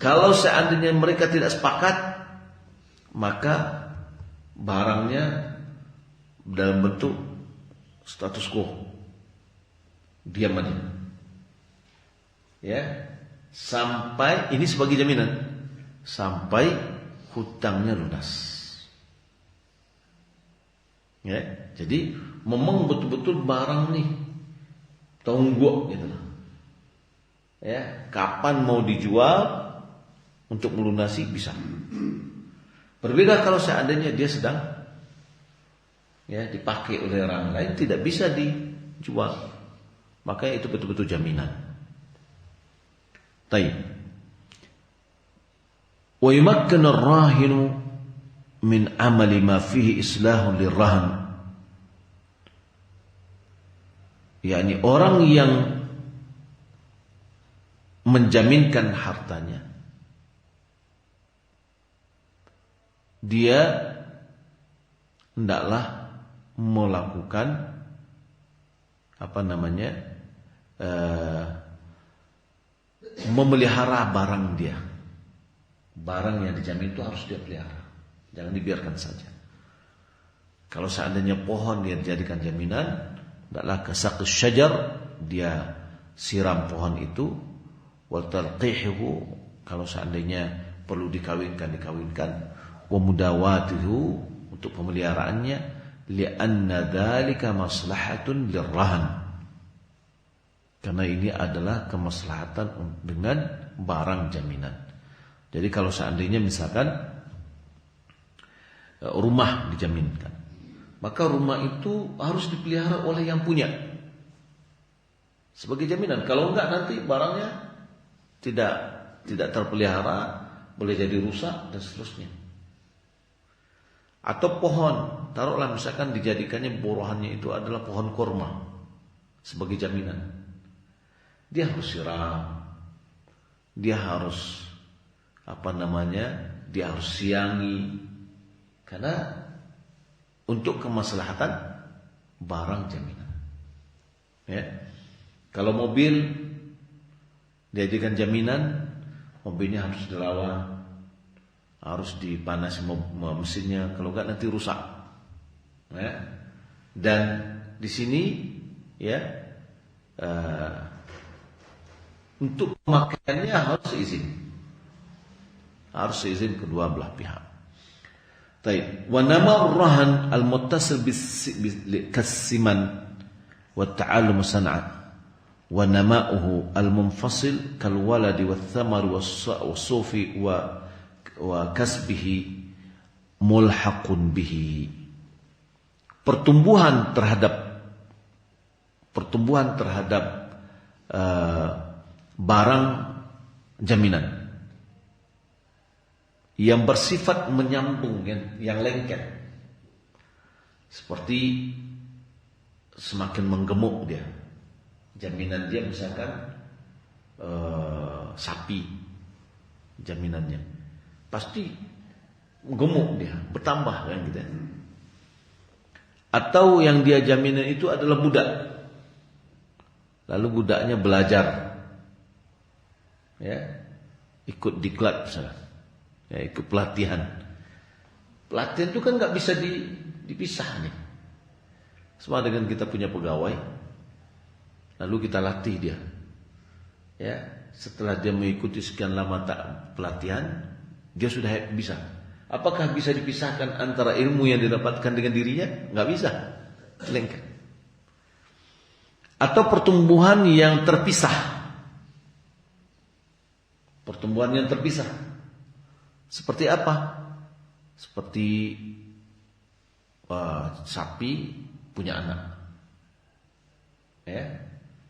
S1: Kalau seandainya mereka tidak sepakat, maka barangnya dalam bentuk status quo, diam aja, ya, sampai ini sebagai jaminan, sampai hutangnya lunas. Ya, jadi memang betul-betul barang nih tonggok gitu loh. Ya, kapan mau dijual untuk melunasi bisa. Berbeda kalau seandainya dia sedang ya dipakai oleh orang lain, tidak bisa dijual. Makanya itu betul-betul jaminan. Baik. Wa yumakkanu ar-rahinu min amali ma fihi islahun lirrahan. yakni orang yang menjaminkan hartanya, dia hendaklah melakukan memelihara barang dia. Barang yang dijamin itu harus dia pelihara, jangan dibiarkan saja. Kalau seandainya pohon dia dijadikan jaminan, hendaklah kasaqus syajar, dia siram pohon itu, wal talqihu, kalau seandainya perlu dikawinkan, wa mudawatihu, untuk pemeliharaannya, li'anna dzalika maslahatun lirrahan, karena ini adalah kemaslahatan dengan barang jaminan. Jadi kalau seandainya misalkan rumah dijaminkan, maka rumah itu harus dipelihara oleh yang punya sebagai jaminan. Kalau enggak nanti barangnya tidak terpelihara, boleh jadi rusak dan seterusnya. Atau pohon, taruhlah misalkan dijadikannya borohannya itu adalah pohon kurma sebagai jaminan. Dia harus siram, dia harus dia harus siangi, karena untuk kemaslahatan barang jaminan. Ya. Kalau mobil dijadikan jaminan, mobilnya harus dirawat, harus dipanas mesinnya, kalau enggak nanti rusak. Ya. Dan di sini ya untuk pemakaiannya harus seizin kedua belah pihak. Baik, wa nama ar-rahan al-muttasil bis-siman wa ta'allum san'a, wa nama'uhu al-munfasil kal waladi wath-thamar was-sufi wa kasbihi mulhaqun bihi. Pertumbuhan terhadap barang jaminan yang bersifat menyambung, yang lengket, seperti semakin menggemuk dia, jaminan dia misalkan sapi, jaminannya pasti gemuk dia, bertambah kan gitu. Atau yang dia jaminan itu adalah budak, lalu budaknya belajar, ya, ikut diklat misalnya, ya, ikut pelatihan. Pelatihan itu kan nggak bisa dipisah nih. Sama dengan kita punya pegawai, lalu kita latih dia. Ya, setelah dia mengikuti sekian lama pelatihan, dia sudah bisa. Apakah bisa dipisahkan antara ilmu yang didapatkan dengan dirinya? Nggak bisa. Lengkap. Atau pertumbuhan yang terpisah. Pertumbuhan yang terpisah. Seperti apa? Seperti sapi punya anak. Ya.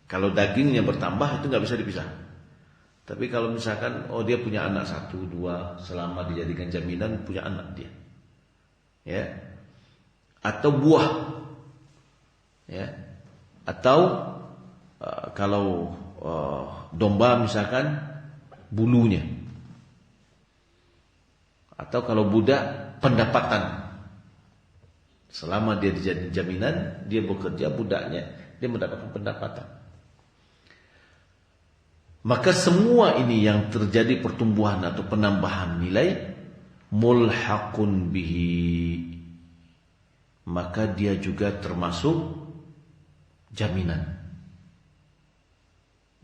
S1: Kalau dagingnya bertambah itu nggak bisa dipisah. Tapi kalau misalkan dia punya anak 1, 2, selama dijadikan jaminan punya anak dia. Ya. Atau buah. Ya. Atau kalau domba misalkan bulunya. Atau kalau budak pendapatan. Selama dia dijadikan jaminan, dia bekerja budaknya, dia mendapatkan pendapatan. Maka semua ini yang terjadi pertumbuhan atau penambahan nilai mulhaqun bihi, maka dia juga termasuk jaminan.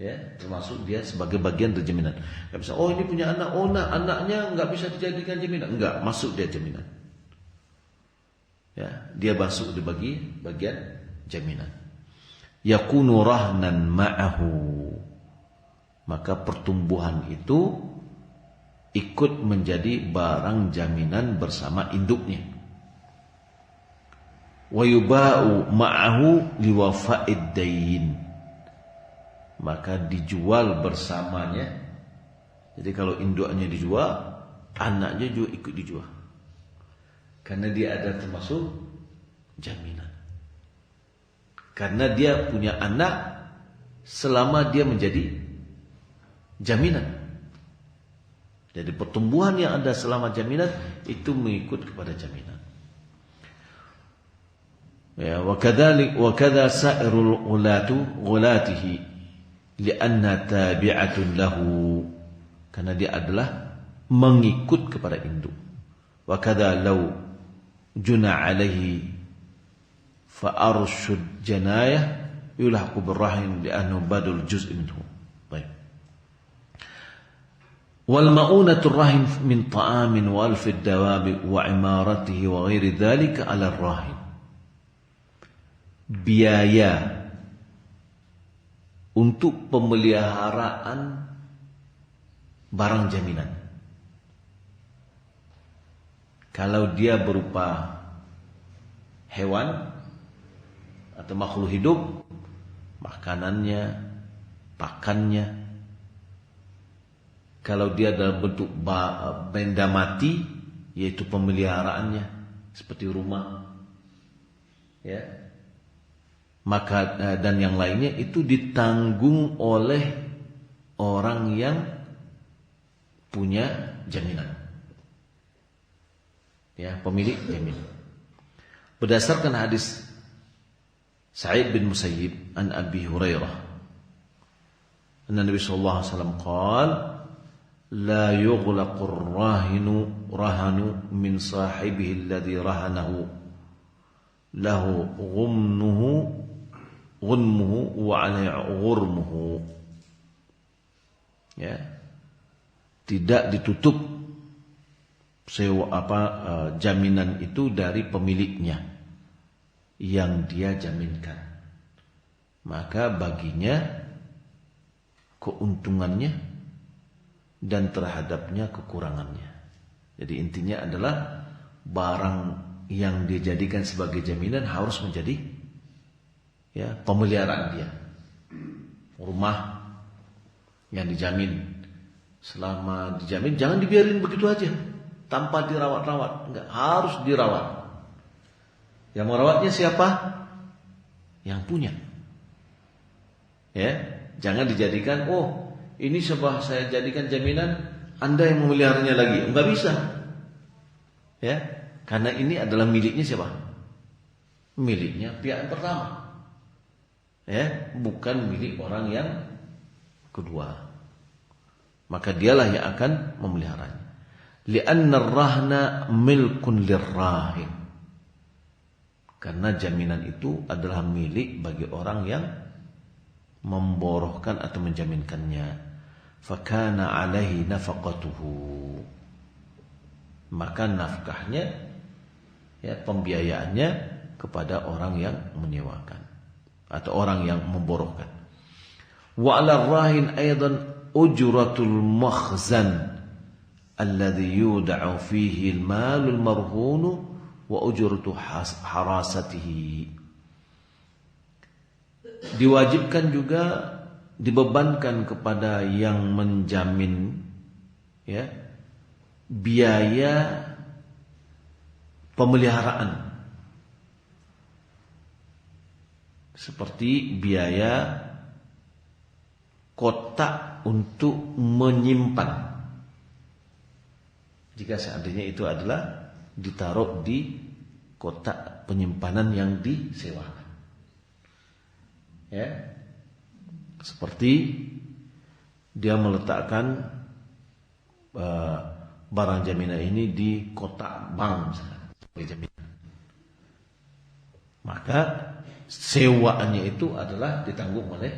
S1: Ya, termasuk dia sebagai bagian dari jaminan. Enggak bisa, ini punya anak, anaknya enggak bisa dijadikan jaminan. Enggak, masuk dia jaminan. Ya, dia masuk di bagian jaminan. Yakunu rahnan ma'ahu. Maka pertumbuhan itu ikut menjadi barang jaminan bersama induknya. Wa yuba'u ma'ahu liwafa'id dain. Maka dijual bersamanya. Jadi kalau induknya dijual, anaknya juga ikut dijual. Karena dia ada termasuk jaminan. Karena dia punya anak selama dia menjadi jaminan. Jadi pertumbuhan yang ada selama jaminan itu mengikut kepada jaminan. Ya, wa kadza sa'irul ghulatihi li'anna tabi'atun lahu, karena dia adalah mengikut kepada induk. Wa kadza law juna alaihi fa arshud janayah yulhaqu birrahim li'annahu badul juz' minhu. Baik. Wal ma'unatur rahim min ta'amin wa alfid dawabi wa imaratihi wa ghairi dzalika 'ala ar-rahim. Biaya untuk pemeliharaan barang jaminan. Kalau dia berupa hewan atau makhluk hidup, makanannya, pakannya. Kalau dia dalam bentuk benda mati, yaitu pemeliharaannya, seperti rumah, ya, maka dan yang lainnya itu ditanggung oleh orang yang punya jaminan, ya, pemilik jaminan. Berdasarkan hadis Sa'id bin Musayyib an Abi Hurairah, anna Nabi sallallahu alaihi wasallam qala la yughlaqu rahanu min sahibihi alladhi rahanahu lahu ghunmuhu wa alaihi ghurmuhu. Ya, tidak ditutup jaminan itu dari pemiliknya yang dia jaminkan, maka baginya keuntungannya dan terhadapnya kekurangannya. Jadi intinya adalah barang yang dijadikan sebagai jaminan harus menjadi, ya, pemeliharaan dia. Rumah yang dijamin, selama dijamin jangan dibiarin begitu aja tanpa dirawat-rawat. Enggak, harus dirawat. Yang merawatnya siapa? Yang punya. Ya, jangan dijadikan, ini sebab saya jadikan jaminan, Anda yang memeliharanya lagi. Enggak bisa. Ya, karena ini adalah miliknya siapa? Miliknya pihak yang pertama. Ya, bukan milik orang yang kedua. Maka dialah yang akan memeliharanya. Li'anna ar-rahna milkun lir-rahin. Karena jaminan itu adalah milik bagi orang yang memborohkan atau menjaminkannya. Fakana alaihi nafaqatuhu, maka nafkahnya, ya, pembiayaannya kepada orang yang menyewakan atau orang yang memborohkan. Wa 'ala rahin aidan ujratul makhzan alladhi yud'u fihi al-malul marhunu wa ujratu harasatihi. Diwajibkan juga, dibebankan kepada yang menjamin, ya, biaya pemeliharaan, seperti biaya kotak untuk menyimpan. Jika seandainya itu adalah ditaruh di kotak penyimpanan yang disewakan, ya, seperti dia meletakkan barang jaminan ini di kotak bank sebagai jaminan, maka sewaannya itu adalah ditanggung oleh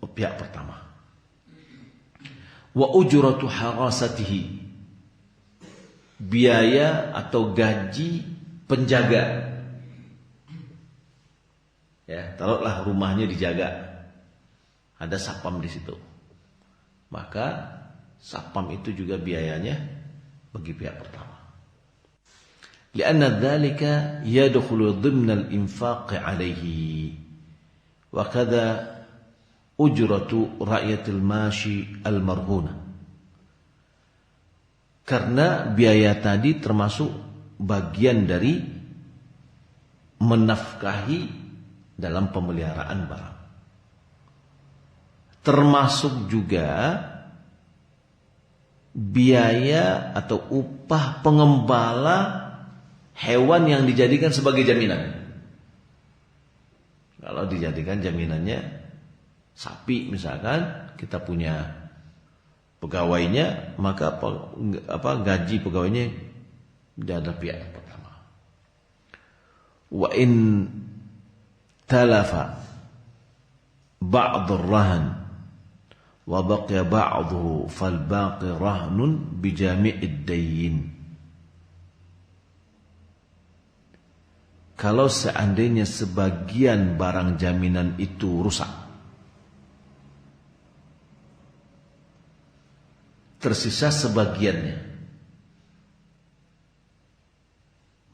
S1: pihak pertama. Wa ujratu harasatihi, biaya atau gaji penjaga. Ya, taruhlah rumahnya dijaga, ada satpam di situ, maka satpam itu juga biayanya bagi pihak pertama. Lianna dzalika yadkhulu dhimna al-infaq 'alaihi wa kadza ujratu ra'yatil mashi al-marhuna. Karena biaya tadi termasuk bagian dari menafkahi dalam pemeliharaan barang. Termasuk juga biaya atau upah pengembala hewan yang dijadikan sebagai jaminan. Kalau dijadikan jaminannya sapi misalkan, kita punya pegawainya, maka gaji pegawainya dari pihak yang pertama. Wa in talafa ba'd ar-rahn wa baqiya ba'dahu fal baqi rahnun bi jami'id dayn. Kalau seandainya sebagian barang jaminan itu rusak, tersisa sebagiannya,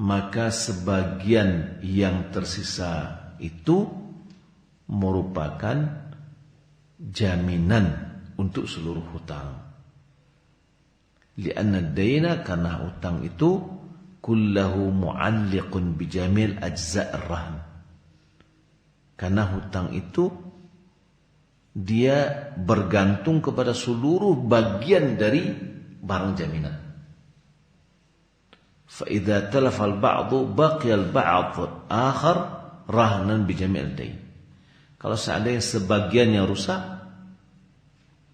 S1: maka sebagian yang tersisa itu merupakan jaminan untuk seluruh hutang. Lianna ad-daina, karena hutang itu kullahu mu'alliqun bijamil ajza'ir rahn. Karena hutang itu dia bergantung kepada seluruh bagian dari barang jaminan. Fa idza talafa al-ba'du baqiya al-ba'd akhar rahnan bi jami'il dayn. Kalau seandainya sebagian yang rusak,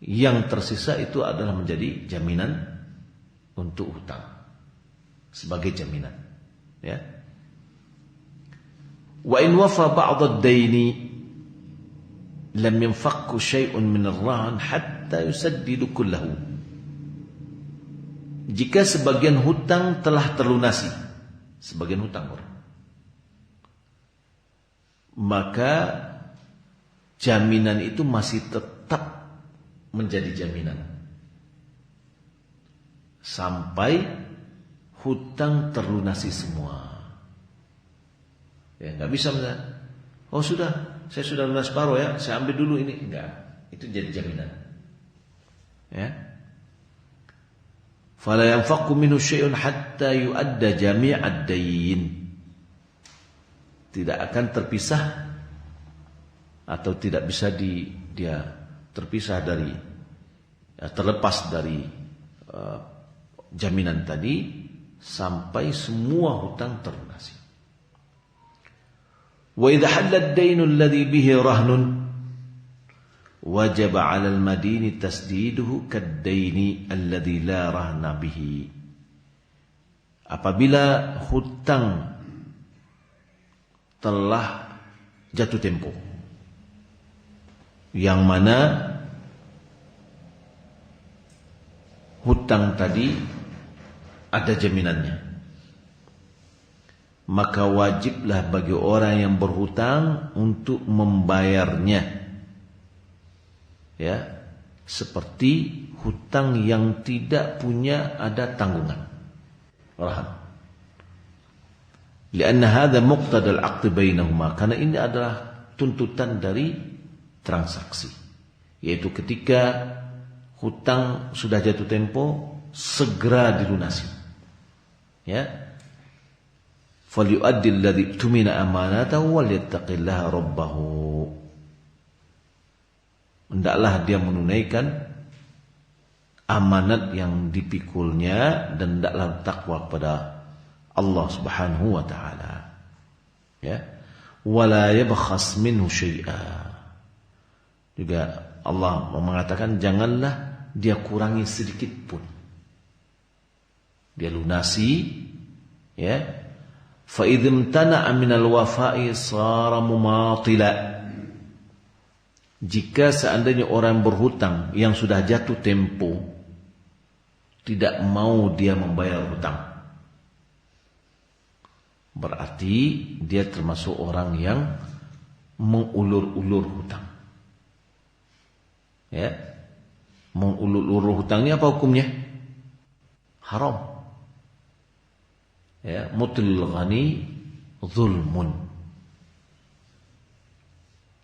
S1: yang tersisa itu adalah menjadi jaminan untuk hutang, sebagai jaminan, ya. Wa in wafa ba'd ad-daini lam yanfakku syai'un min ar-rahn hatta yusaddidu kullahu. Jika sebagian hutang telah terlunasi, sebagian hutang orang, maka jaminan itu masih tetap menjadi jaminan sampai hutang terlunasi semua. Ya, nggak bisa misalnya, oh sudah, saya sudah lunas separuh ya, saya ambil dulu ini. Enggak, itu jadi jaminan. Ya. Fala yanfaqu minhu syai'un hatta yu'adda jami'ad dayn. Tidak akan terpisah atau tidak bisa dia terpisah dari, terlepas dari jaminan tadi sampai semua hutang terlunasi. Wa idza halla ad-dayn alladhi bihi rahnun wajib 'ala al-madini tasdiduhu kad-dayn alladhi la rahna bihi. Apabila hutang telah jatuh tempo, yang mana hutang tadi ada jaminannya, maka wajiblah bagi orang yang berhutang untuk membayarnya, ya, seperti hutang yang tidak punya ada tanggungan. Paham? Lianna hadha muqtada al-'aqd bainahuma, karena ini adalah tuntutan dari transaksi, yaitu ketika hutang sudah jatuh tempo segera dilunasi, ya. Falyu'addi alladhi tumina amanatahu walyattaqillaha rabbahu, hendaklah dia menunaikan amanat yang dipikulnya dan hendaklah takwa kepada Allah Subhanahu wa taala, ya. Wala yabkhas minhu syai'a, juga Allah mengatakan janganlah dia kurangi sedikit pun, dia lunasi, ya. Fa idzam tana'a minal wafa'i sara mumatila, jika seandainya orang berhutang yang sudah jatuh tempo tidak mau dia membayar hutang, berarti dia termasuk orang yang mengulur-ulur hutang, ya. Mengulur-ulur hutang ini apa hukumnya? Haram, ya. Mutlil ghani zulmun,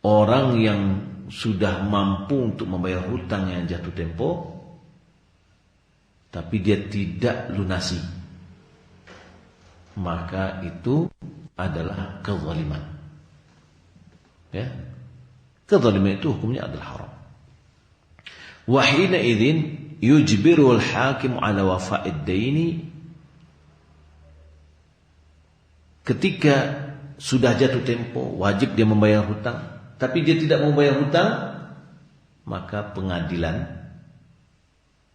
S1: orang yang sudah mampu untuk membayar hutang yang jatuh tempo tapi dia tidak lunasi, maka itu adalah kezaliman, ya. Kezaliman itu hukumnya adalah haram. Wa hina idzin yujbiru al-hakim ala wafa'id daini, ketika sudah jatuh tempo wajib dia membayar hutang tapi dia tidak mau bayar hutang, maka pengadilan,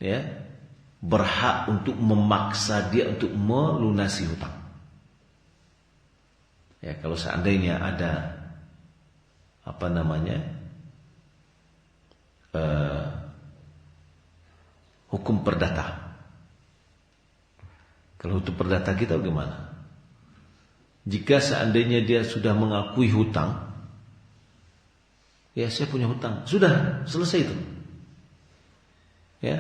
S1: ya, berhak untuk memaksa dia untuk melunasi hutang. Ya, kalau seandainya ada hukum perdata. Kalau hukum perdata kita bagaimana? Jika seandainya dia sudah mengakui hutang, ya saya punya hutang, sudah selesai itu, ya,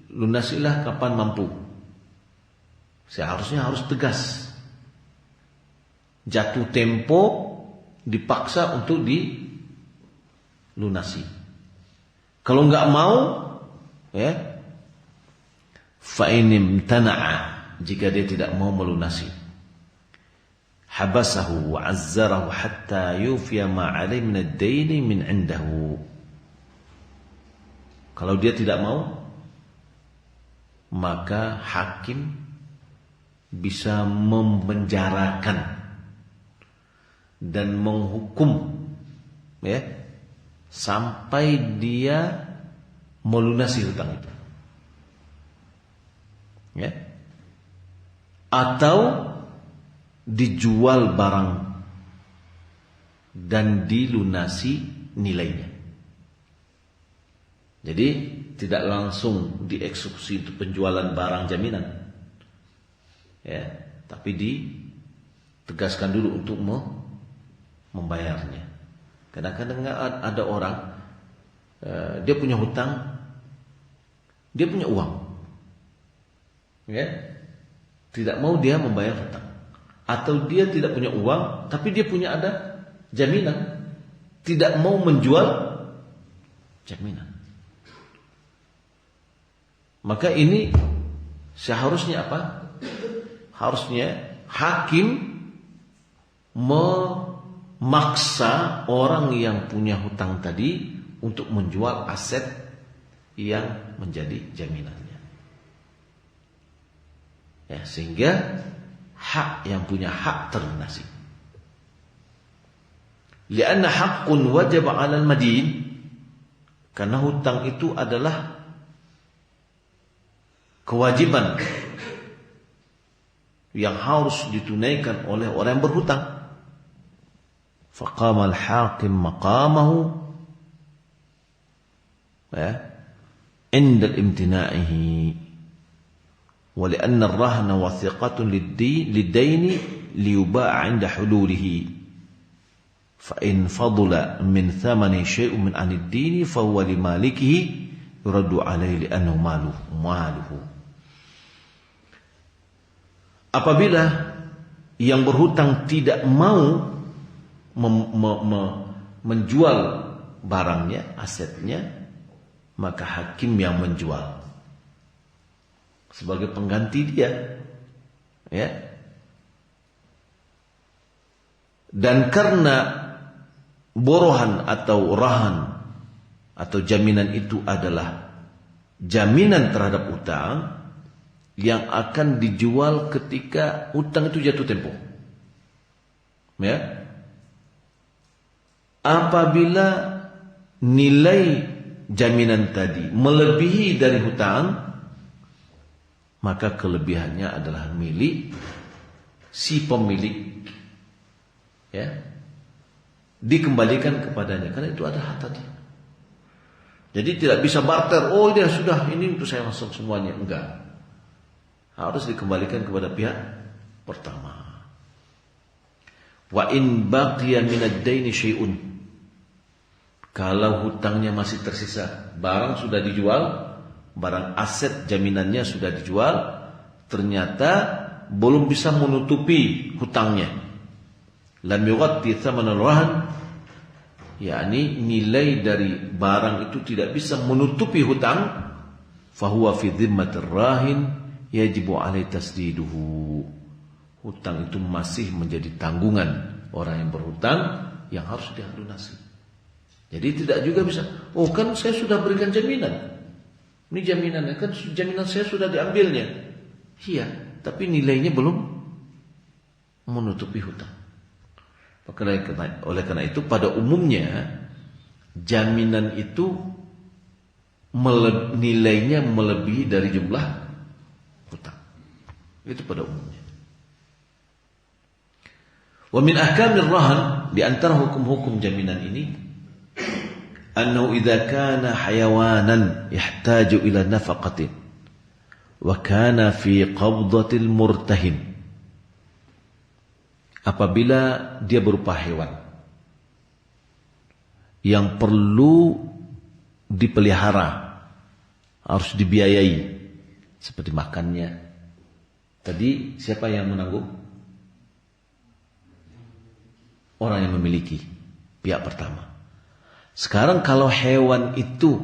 S1: lunasilah kapan mampu. Seharusnya harus tegas. Jatuh tempo dipaksa untuk dilunasi. Kalau enggak mau, ya, fa in imtana'a, jika dia tidak mau melunasi, habasahu wa 'azzarahu hatta yufiya ma 'alaihi min ad-daini min 'indahu. Kalau dia tidak mau, maka hakim bisa memenjarakan dan menghukum, ya, sampai dia melunasi hutang itu, ya. Atau dijual barang dan dilunasi nilainya. Jadi tidak langsung dieksekusi untuk penjualan barang jaminan, ya, tapi ditegaskan dulu untuk membayarnya. Kadang-kadang ada orang dia punya hutang, dia punya uang, ya, tidak mau dia membayar hutang, atau dia tidak punya uang tapi dia punya ada jaminan, tidak mau menjual jaminan. Maka ini seharusnya apa? Harusnya hakim memaksa orang yang punya hutang tadi untuk menjual aset yang menjadi jaminannya, ya, sehingga hak yang punya hak terlunasi. Lianna haqqun wajib 'alal madin, karena hutang itu adalah kewajiban yang harus ditunaikan oleh orang yang berhutang. faqama al-hakim maqamahu inda al-imtina'ihi wa li'anna ar-rahna wathiqatun lid-daini liyuba'a 'inda hululihi fa in fadula min thamani syai'un min 'ani ad-dini fa huwa li malikihi yuraddu 'alaihi li'annahu maluhu. Apabila yang berhutang tidak mau menjual barangnya, asetnya, maka hakim yang menjual sebagai pengganti dia, ya. Dan karena borohan atau rahan atau jaminan itu adalah jaminan terhadap utang yang akan dijual ketika utang itu jatuh tempo, ya. Apabila nilai jaminan tadi melebihi dari hutang, maka kelebihannya adalah milik si pemilik, ya, dikembalikan kepadanya karena itu ada hak tadi. Jadi tidak bisa barter, oh dia sudah ini untuk saya langsung semuanya, enggak, harus dikembalikan kepada pihak pertama. Wa in baqiya min ad-daini syai'un, kalau hutangnya masih tersisa, barang sudah dijual, barang aset jaminannya sudah dijual, ternyata belum bisa menutupi hutangnya. Lam yughatti thaman al-rahan, yakni nilai dari barang itu tidak bisa menutupi hutang, fahuwa fi dhimmatir rahin yajibu alaihi tasdiduhu. Hutang itu masih menjadi tanggungan orang yang berhutang yang harus dilunasi. Jadi tidak juga bisa, oh kan saya sudah berikan jaminan, ini jaminannya kan, jaminan saya sudah diambilnya. Iya, tapi nilainya belum menutupi hutang. Oleh karena itu pada umumnya jaminan itu nilainya melebihi dari jumlah hutang. Itu pada umumnya. Wa min ahkamir rahan, di antara hukum-hukum jaminan ini, annahu idza kana hayawanan yahtaju ila nafaqatin wa kana fi qabdatil murtahin, apabila dia berupa hewan yang perlu dipelihara, harus dibiayai seperti makannya. Tadi siapa yang menanggung? Orang yang memiliki, pihak pertama. Sekarang kalau hewan itu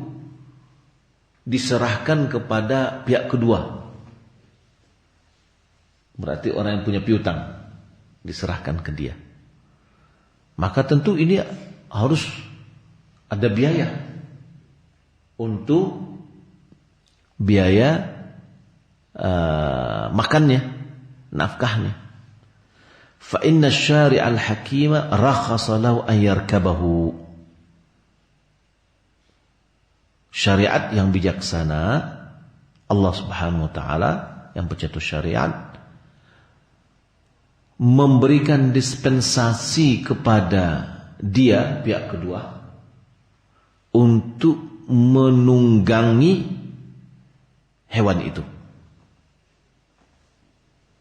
S1: diserahkan kepada pihak kedua, berarti orang yang punya piutang diserahkan ke dia, maka tentu ini harus ada biaya untuk biaya makannya, nafkahnya. Fa inna syari'al hakima rakhasa lahu an yarkabahu. Syariat yang bijaksana, Allah Subhanahu wa taala yang pencetus syariat, memberikan dispensasi kepada dia, pihak kedua, untuk menunggangi hewan itu,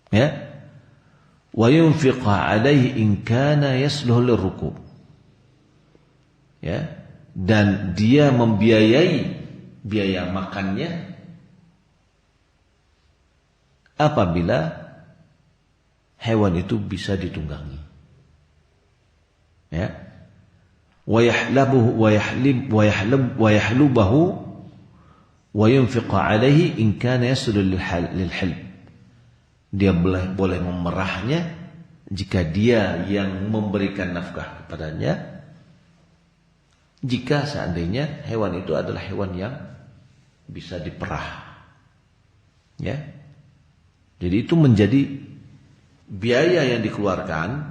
S1: ya. Wa yunfiqa alaihi in kana yasluhu lirrukub, ya, dan dia membiayai biaya makannya apabila hewan itu bisa ditunggangi, ya. Wa yahlabuhu wa yahlubahu wa yunfiqa alaihi in kana yasluhu lilhalb. Dia boleh memerahnya jika dia yang memberikan nafkah kepadanya, jika seandainya hewan itu adalah hewan yang bisa diperah, ya. Jadi itu menjadi biaya yang dikeluarkan,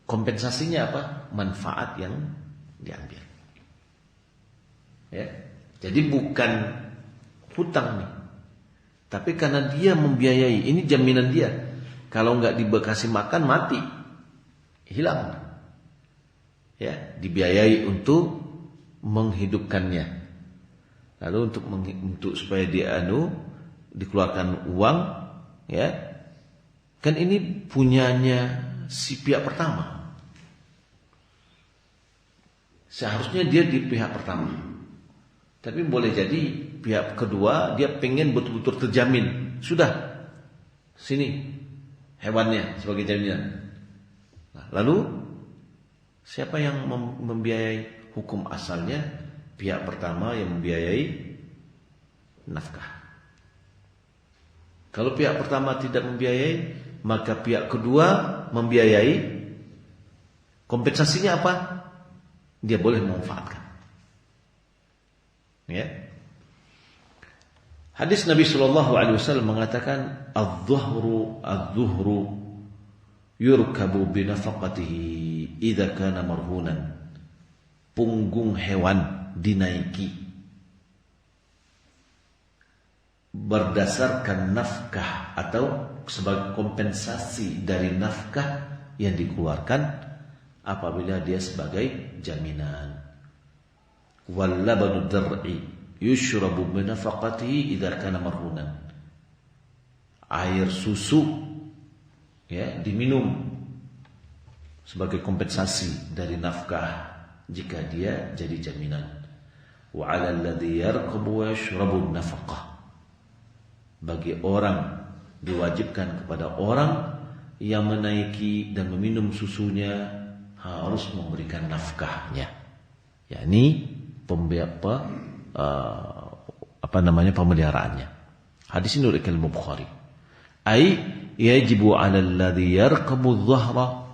S1: kompensasinya apa? Manfaat yang diambil, ya. Jadi bukan hutang nih, tapi karena dia membiayai, ini jaminan dia. Kalau nggak dikasih makan mati, hilang. ya, dibiayai untuk menghidupkannya. Lalu untuk supaya dia dikeluarkan uang, ya, kan ini punyanya si pihak pertama. Seharusnya dia di pihak pertama. Tapi boleh jadi pihak kedua dia pengen betul-betul terjamin. Sudah, sini hewannya sebagai jaminan. Nah, lalu siapa yang membiayai? Hukum asalnya pihak pertama yang membiayai nafkah. Kalau pihak pertama tidak membiayai, maka pihak kedua membiayai. Kompensasinya apa? Dia boleh memanfaatkan. Ya. Hadis Nabi SAW mengatakan, "Adh-dhuhru yurkabu binafaqatihi idza kana marhunan." Punggung hewan dinaiki berdasarkan nafkah atau sebagai kompensasi dari nafkah yang dikeluarkan apabila dia sebagai jaminan. Wal labanu dar'i yushrabu bi nafaqatihi idza kana marhunan. Air susu, ya, diminum sebagai kompensasi dari nafkah jika dia jadi jaminan. Wa 'alal ladzi yarqabu wa yashrabu nafaqah. Bagi orang, diwajibkan kepada orang yang menaiki dan meminum susunya harus memberikan nafkahnya, yakni pemeliharaannya. Hadis ini riwayat Bukhari. Ai yajibu 'alal ladzi yarqabu adh-dhahra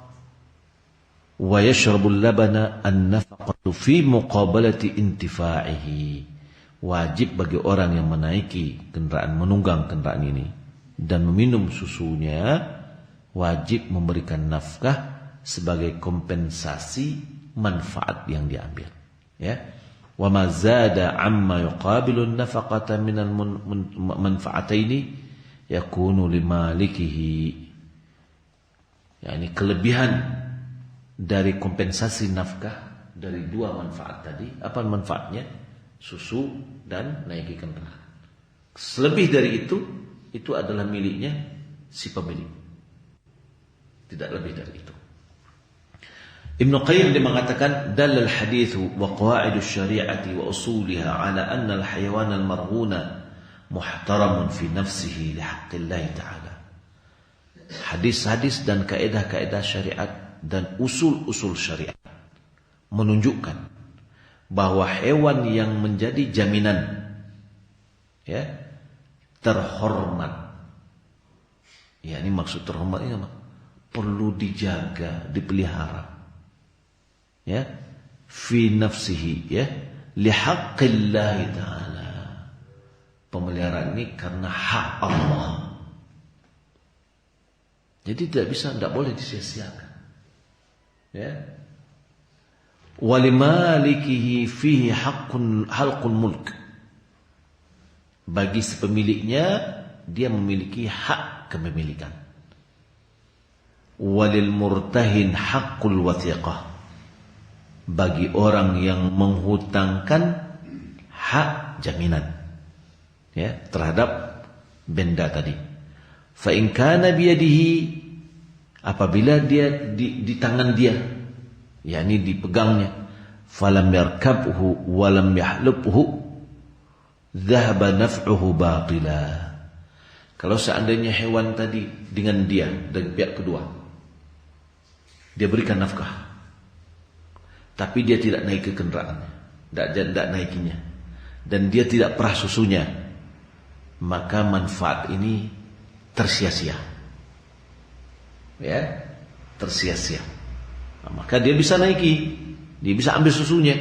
S1: wa yashrabu al-labana an-nafaqatu fi muqabalati intifa'ihi. Wajib bagi orang yang menaiki kendaraan, menunggang kendaraan ini dan meminum susunya, wajib memberikan nafkah sebagai kompensasi manfaat yang diambil, ya. Wa ma zada amma yuqabilu an-nafaqata min al-manfa'ataini yakunu limalikihi. yakni kelebihan dari kompensasi nafkah dari dua manfaat tadi. Apa manfaatnya? Susu dan naiki kendaraan. Selebih dari itu adalah miliknya si pemilik. Tidak lebih dari itu. Ibn Qayyim dia mengatakan dalal hadithu wa qawaidus syari'ati wa usuliha ala anna al-hayawan al-marhuna muhtaramun fi nafsihi lihaqqillah ta'ala. Hadis-hadis dan kaedah-kaedah syariat dan usul-usul syariat menunjukkan bahwa hewan yang menjadi jaminan ya terhormat. Ya, ini maksud terhormat ini apa? Perlu dijaga, dipelihara. Ya, fi nafsihi ya, lihaqqillah ta'ala. Pemeliharaan ini karena hak Allah. Jadi tidak boleh disia-siakan. Ya. Walimalikihi fihi halqul mulk. Bagi sepemiliknya dia memiliki hak kepemilikan. Walil murtahin haqqul wathiqah. Bagi orang yang menghutangkan hak jaminan ya terhadap benda tadi. Fa in kana biyadihi, apabila dia di tangan dia, yakni dipegangnya, falam yarkabhu wa lam yahlubhu dhahaba naf'uhu batila. Kalau seandainya hewan tadi dengan dia dari pihak kedua, dia berikan nafkah, tapi dia tidak naik ke kendaraannya, tidak naikinya, dan dia tidak perah susunya, maka manfaat ini tersia-sia. Ya, tersia-sia. Nah, maka dia bisa naiki, dia bisa ambil susunya.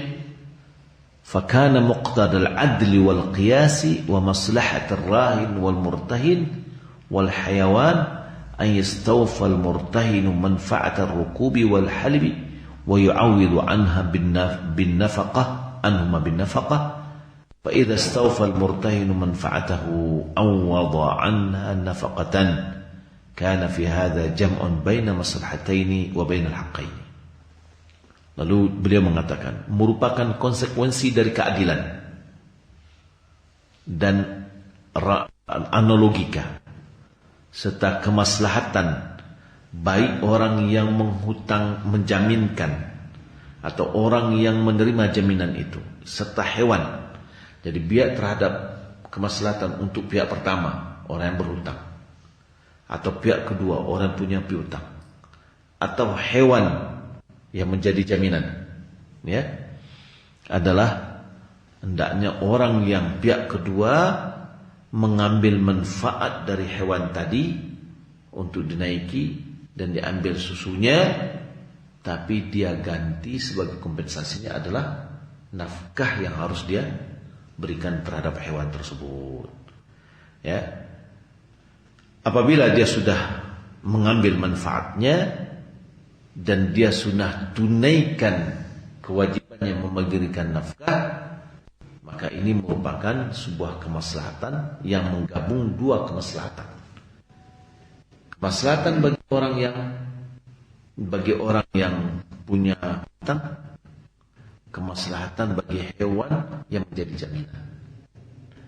S1: Fakana muqtadal adli wal qiyasi wa maslahatir rahin wal murtahin wal hayawan an yastawfa al murtahin manfa'atar rukubi wal halbi wa yu'awwidu anha bin nafaqah anhuma bin nafaqah. Fa idza istawfa al murtahin manfa'atahu awwada anha nafaqatan kana fi hadha jam'un baina maslahataini wa baina al haqqain. Lalu beliau mengatakan, merupakan konsekuensi dari keadilan dan analogika serta kemaslahatan baik orang yang menghutang menjaminkan atau orang yang menerima jaminan itu serta hewan. Jadi biak terhadap kemaslahatan untuk pihak pertama, orang yang berhutang, atau pihak kedua, orang punya piutang, atau hewan yang menjadi jaminan, ya, adalah hendaknya orang yang pihak kedua mengambil manfaat dari hewan tadi untuk dinaiki dan diambil susunya, tapi dia ganti sebagai kompensasinya adalah nafkah yang harus dia berikan terhadap hewan tersebut. Ya, apabila dia sudah mengambil manfaatnya dan dia sudah tunaikan kewajibannya memberikan nafkah, maka ini merupakan sebuah kemaslahatan yang menggabung dua kemaslahatan. Kemaslahatan bagi orang yang punya hutang, kemaslahatan bagi hewan yang menjadi jaminan,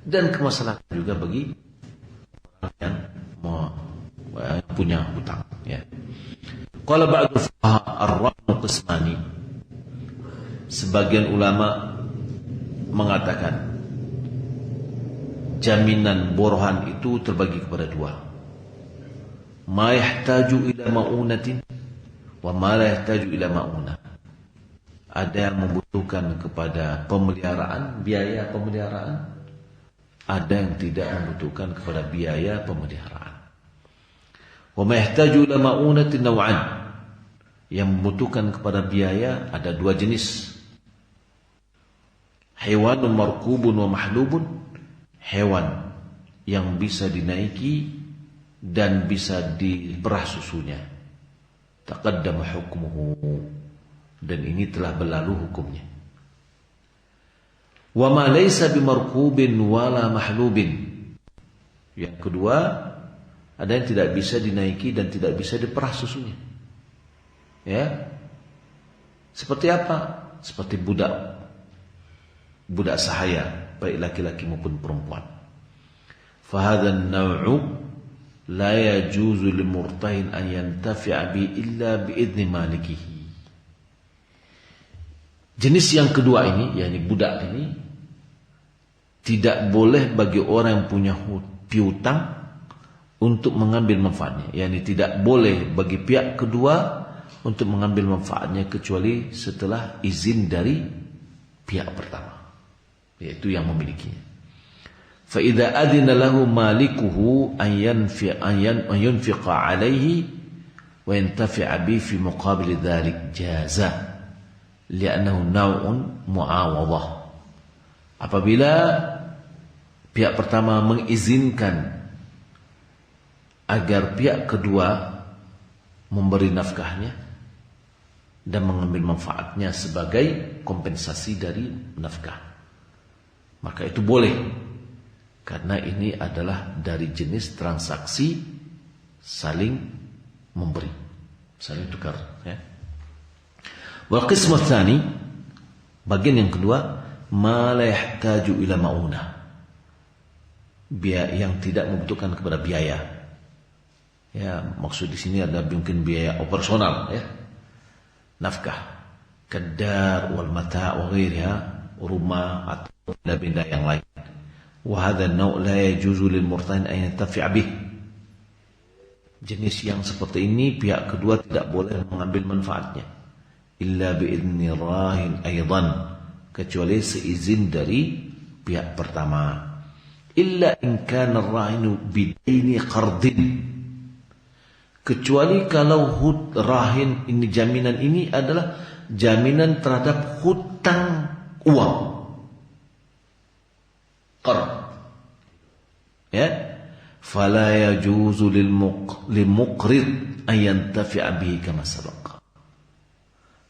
S1: dan kemaslahatan juga bagi orang yang punya hutang, ya. Qala ba'du fuqaha ar-rahmu qismani. Sebagian ulama mengatakan jaminan borohan itu terbagi kepada dua. Ma yahtaju ila ma'unatin wa ma la yahtaju ila ma'unah. Ada yang membutuhkan kepada pemeliharaan, biaya pemeliharaan. Ada yang tidak membutuhkan kepada biaya pemeliharaan. Wa ma yahtaju ila ma'unatin naw'an. Yang membutuhkan kepada biaya ada dua jenis. Hewanun markubun wa mahlubun. Hewan yang bisa dinaiki dan bisa diperah susunya. Taqaddama hukmuhu. Dan ini telah berlalu hukumnya. Wa ma laysa bimarkubin wala mahlubin. Yang kedua, ada yang tidak bisa dinaiki dan tidak bisa diperah susunya. Ya. Seperti apa? Seperti budak sahaya, baik laki-laki maupun perempuan. Fahadha an-naw'u la yajuzu limurtahin an yantafi'a bi illa bi'idzni malikihi. Jenis yang kedua ini, yakni budak ini, tidak boleh bagi orang yang punya piutang untuk mengambil manfaatnya. Yakni tidak boleh bagi pihak kedua untuk mengambil manfaatnya kecuali setelah izin dari pihak pertama, yaitu yang memilikinya. Fa idza adina lahu malikuhu an yunfiqa alaihi wa yantafi'a bi fi muqabil dzalik jaza li'annahu naw'un mu'awadhah. Apabila pihak pertama mengizinkan agar pihak kedua memberi nafkahnya dan mengambil manfaatnya sebagai kompensasi dari nafkah, maka itu boleh, karena ini adalah dari jenis transaksi saling memberi, saling tukar, ya. Wal qismu tsani, bagian yang kedua, ma la yahtaju ila ma'unah, biaya yang tidak membutuhkan kepada biaya. Ya, maksud di sini ada mungkin biaya operasional, ya. Nafkah, kadar wal mata' wa ghairiha, rumah atau benda-benda yang lain. Wa hadha an-naw' la yajuzu lil murtahin an yantafi' bih. Jenis yang seperti ini pihak kedua tidak boleh mengambil manfaatnya illa bi'idzni rahin aidan, kecuali seizin dari pihak pertama. Illa in kana ar-rahinu bidaini qardin, kecuali kalau rahin ini, jaminan ini adalah jaminan terhadap hutang uang, qard, ya. Fala yajuzu lil muqrid an yantafi'a bihi kama sabaq.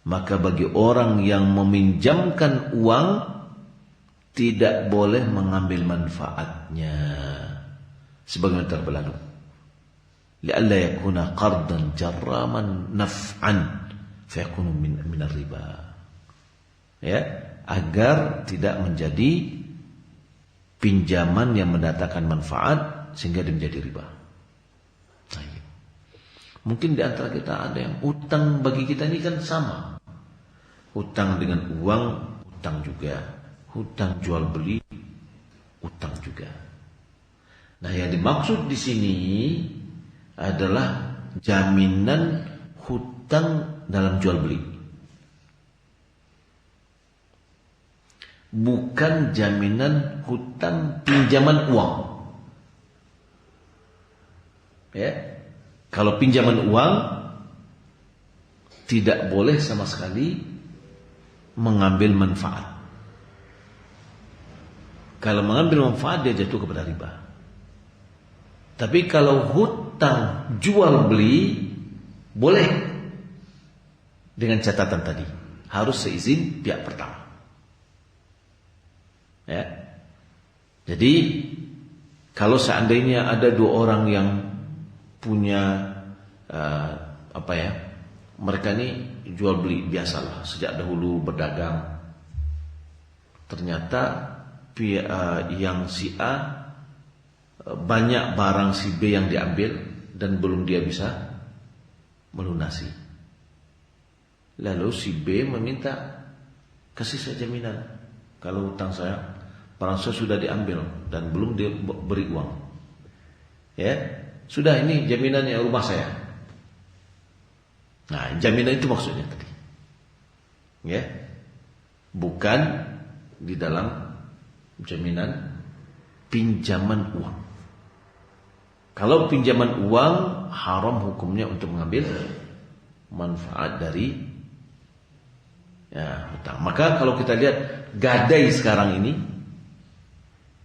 S1: Maka bagi orang yang meminjamkan uang tidak boleh mengambil manfaatnya sebagaimana telah berlalu. Li'alla yakuna qardan jarraman naf'an fa yakunu min ar-riba. ya, agar tidak menjadi pinjaman yang mendatangkan manfaat sehingga dia menjadi riba. Mungkin di antara kita ada yang utang bagi kita ini kan sama. Utang dengan uang, utang juga. Hutang jual beli, utang juga. Nah, yang dimaksud di sini adalah jaminan hutang dalam jual beli. Bukan jaminan hutang pinjaman uang. Ya. Kalau pinjaman uang tidak boleh sama sekali mengambil manfaat. Kalau mengambil manfaat dia jatuh kepada riba. Tapi kalau hutang jual beli boleh, dengan catatan tadi harus seizin pihak pertama. Ya. Jadi kalau seandainya ada dua orang yang punya mereka ini jual beli biasalah sejak dahulu berdagang. Ternyata yang si A banyak barang si B yang diambil dan belum dia bisa melunasi. Lalu si B meminta, kasih saya jaminan kalau hutang saya, barang saya sudah diambil dan belum dia beri uang. Ya, sudah ini jaminannya rumah saya. Nah, jaminan itu maksudnya tadi. Ya. Bukan di dalam jaminan pinjaman uang. Kalau pinjaman uang haram hukumnya untuk mengambil manfaat dari hutang. Maka kalau kita lihat gadai sekarang ini,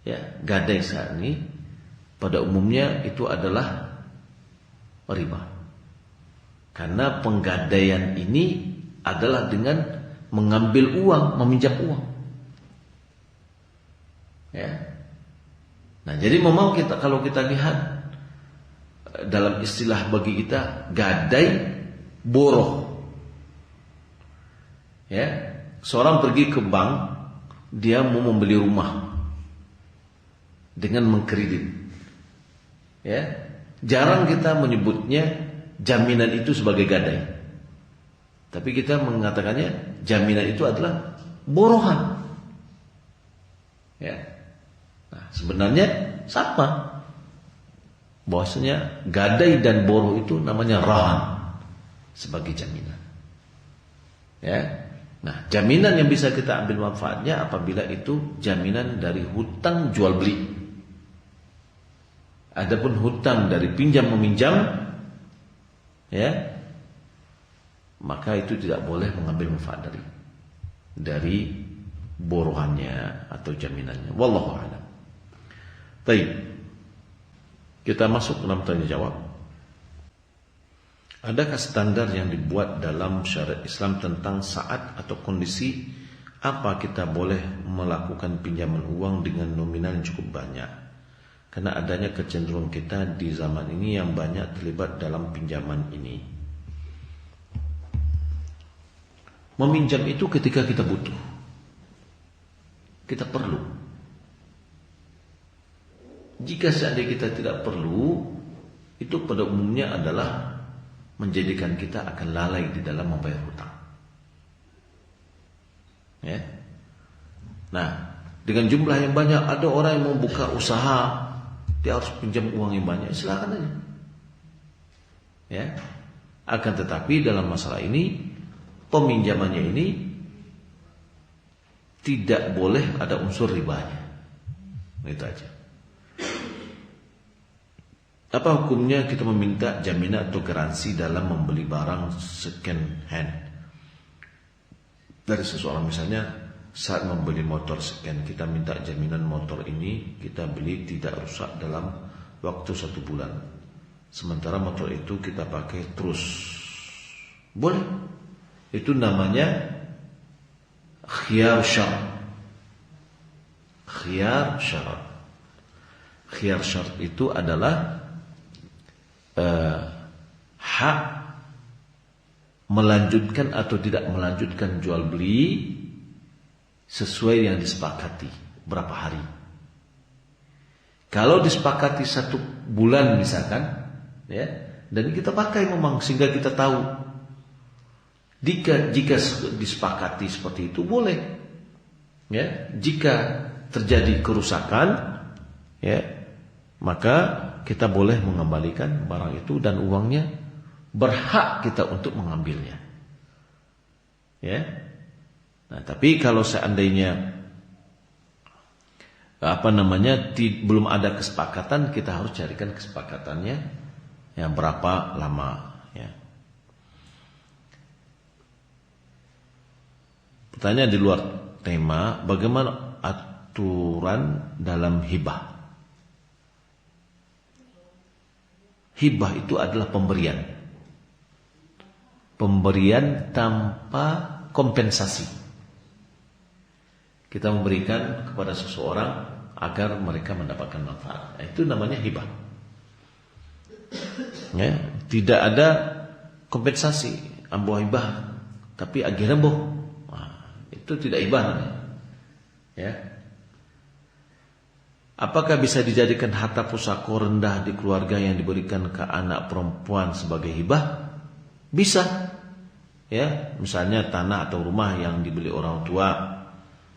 S1: ya, gadai sekarang ini pada umumnya itu adalah riba. Karena penggadaian ini adalah dengan mengambil uang, meminjam uang. Ya. Nah, jadi memang kalau kita lihat dalam istilah bagi kita gadai boroh. Ya, seorang pergi ke bank, dia mau membeli rumah dengan mengkredit. Ya, jarang kita menyebutnya jaminan itu sebagai gadai. Tapi kita mengatakannya jaminan itu adalah borohan. Ya. Nah, sebenarnya sama. Bahwasanya gadai dan boroh itu namanya rahan sebagai jaminan. Ya. Nah, jaminan yang bisa kita ambil manfaatnya apabila itu jaminan dari hutang jual beli. Adapun hutang dari pinjam meminjam, ya, maka itu tidak boleh mengambil manfaat dari borohannya atau jaminannya. Wallahu a'lam. Baik. Kita masuk dalam tanya jawab. Adakah standar yang dibuat dalam syariat Islam tentang saat atau kondisi apa kita boleh melakukan pinjaman uang dengan nominal yang cukup banyak? Karena adanya kecenderungan kita di zaman ini yang banyak terlibat dalam pinjaman ini. Meminjam itu ketika kita butuh, kita perlu. Jika seandainya kita tidak perlu, itu pada umumnya adalah menjadikan kita akan lalai di dalam membayar hutang. Ya. Nah, dengan jumlah yang banyak, ada orang yang mau buka usaha, dia harus pinjam uang yang banyak, silakan aja. Ya. Akan tetapi dalam masalah ini, peminjamannya ini tidak boleh ada unsur ribanya. Itu aja. Apa hukumnya kita meminta jaminan atau garansi dalam membeli barang second hand dari seseorang? Misalnya saat membeli motor second, kita minta jaminan motor ini kita beli tidak rusak dalam waktu 1 bulan. Sementara motor itu kita pakai terus. Boleh. Itu namanya khiyar syarat. Khiyar syarat. Khiyar syarat itu adalah hak melanjutkan atau tidak melanjutkan jual beli sesuai yang disepakati berapa hari. Kalau disepakati 1 bulan misalkan, ya, dan kita pakai memang sehingga kita tahu. Jika disepakati seperti itu boleh, ya. Jika terjadi kerusakan, ya, maka kita boleh mengembalikan barang itu dan uangnya, berhak kita untuk mengambilnya, ya. Nah, tapi kalau seandainya belum ada kesepakatan, kita harus carikan kesepakatannya yang berapa lama, ya. Pertanyaan di luar tema, bagaimana aturan dalam hibah? Hibah itu adalah pemberian tanpa kompensasi. Kita memberikan kepada seseorang agar mereka mendapatkan manfaat. Nah, itu namanya hibah. Ya, tidak ada kompensasi. Ambo hibah, tapi akhirnya boh. Nah, itu tidak hibah namanya. Ya. Apakah bisa dijadikan harta pusaka rendah di keluarga yang diberikan ke anak perempuan sebagai hibah? Bisa. Ya, misalnya tanah atau rumah yang dibeli orang tua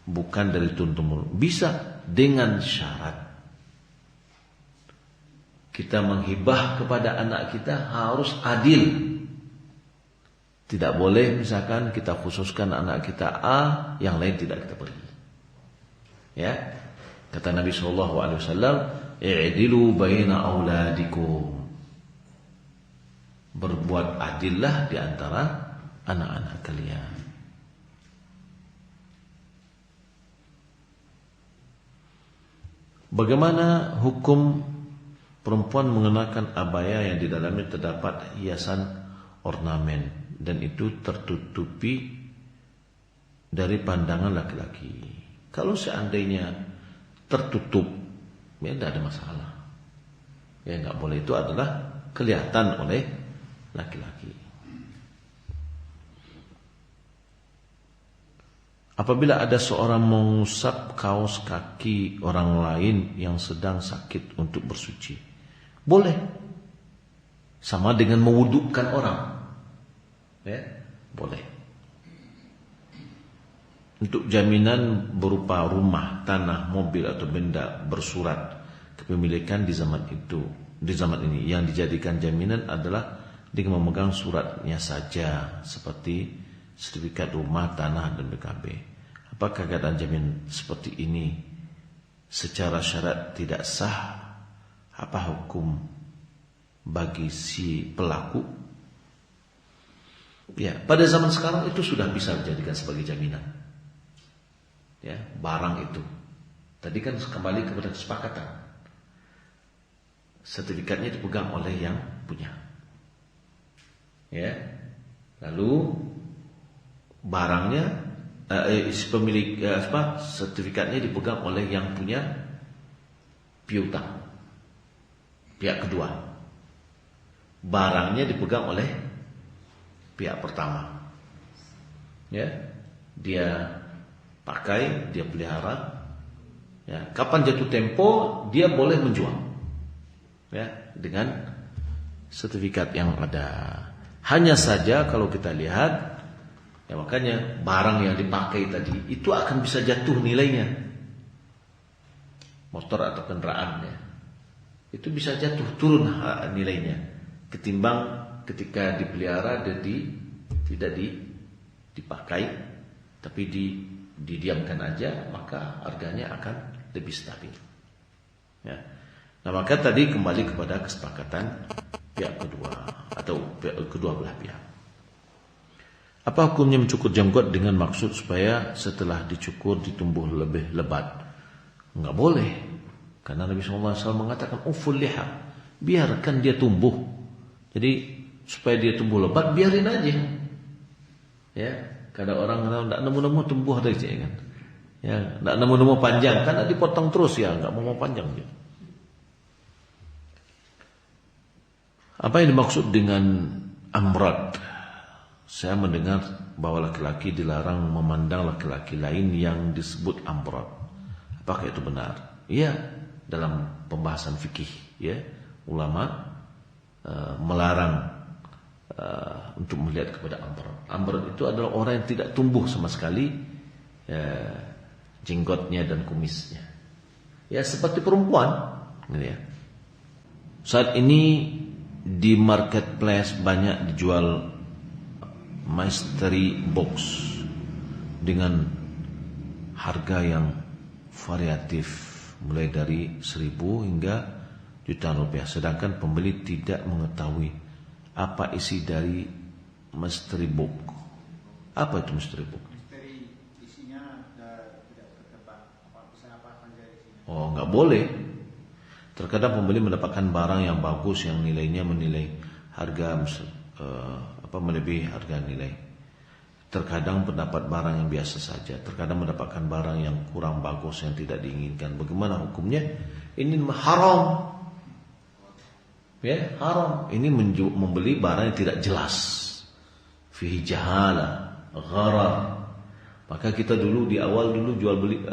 S1: bukan dari turun-temurun, bisa, dengan syarat kita menghibah kepada anak kita harus adil. Tidak boleh misalkan kita khususkan anak kita A, yang lain tidak kita beri. Ya, kata Nabi SAW, i'dilu baina auladikum, berbuat adillah di antara anak-anak kalian. Bagaimana hukum perempuan mengenakan abaya yang di dalamnya terdapat hiasan ornamen dan itu tertutupi dari pandangan laki-laki? Kalau seandainya tertutup, ya tidak ada masalah. Ya nggak boleh, itu adalah kelihatan oleh laki-laki. Apabila ada seorang mengusap kaos kaki orang lain yang sedang sakit untuk bersuci, boleh. Sama dengan mewudukkan orang, ya, boleh. Untuk jaminan berupa rumah, tanah, mobil atau benda bersurat kepemilikan di zaman ini, yang dijadikan jaminan adalah dengan memegang suratnya saja, seperti sertifikat rumah, tanah, dan BKB. Apakah keadaan jamin seperti ini secara syarat tidak sah? Apa hukum bagi si pelaku? Ya, pada zaman sekarang itu sudah bisa dijadikan sebagai jaminan. Ya, barang itu. Tadi kan kembali kepada kesepakatan. Sertifikatnya dipegang oleh yang punya. Ya. Lalu barangnya pemilik sertifikatnya dipegang oleh yang punya piutang, pihak kedua. Barangnya dipegang oleh pihak pertama. Ya, dia pakai, dia pelihara. Ya, kapan jatuh tempo dia boleh menjual. Ya, dengan sertifikat yang ada. Hanya saja kalau kita lihat, ya makanya barang yang dipakai tadi itu akan bisa jatuh nilainya. Motor atau kendaraannya itu bisa jatuh, turun nilainya, ketimbang ketika dipelihara dan tidak dipakai, tapi didiamkan aja, maka harganya akan lebih stabil. Ya. Nah, maka tadi kembali kepada kesepakatan pihak kedua atau kedua belah pihak. Apa hukumnya mencukur jenggot dengan maksud supaya setelah dicukur ditumbuh lebih lebat? Enggak boleh. Karena Nabi SAW mengatakan uful liha, biarkan dia tumbuh. Jadi supaya dia tumbuh lebat, biarin aja. Ya, kada orang enggak nemu-nemu tumbuh aja kan. Ya, enggak nemu-nemu panjang, kan dipotong terus ya, enggak mau panjang dia. Apa yang dimaksud dengan amrad? saya mendengar bahwa laki-laki dilarang memandang laki-laki lain yang disebut amrod. Apakah itu benar? Iya, dalam pembahasan fikih, ya, ulama melarang untuk melihat kepada amrod. Amrod itu adalah orang yang tidak tumbuh sama sekali jenggotnya dan kumisnya. Ya, seperti perempuan, gitu ya. Saat ini di marketplace banyak dijual mystery box dengan harga yang variatif, mulai dari 1.000 hingga jutaan rupiah. Sedangkan pembeli tidak mengetahui apa isi dari mystery box. Apa itu mystery box?
S2: Misteri isinya tidak ketebak. Bisa apa saja isinya.
S1: Oh, nggak boleh. Terkadang pembeli mendapatkan barang yang bagus yang nilainya harga melebihi harga nilai. Terkadang mendapat barang yang biasa saja. Terkadang mendapatkan barang yang kurang bagus yang tidak diinginkan. Bagaimana hukumnya? Ini haram. Ya, haram. Ini membeli barang yang tidak jelas. Fihi jahala, gharar. Maka kita dulu di awal jual beli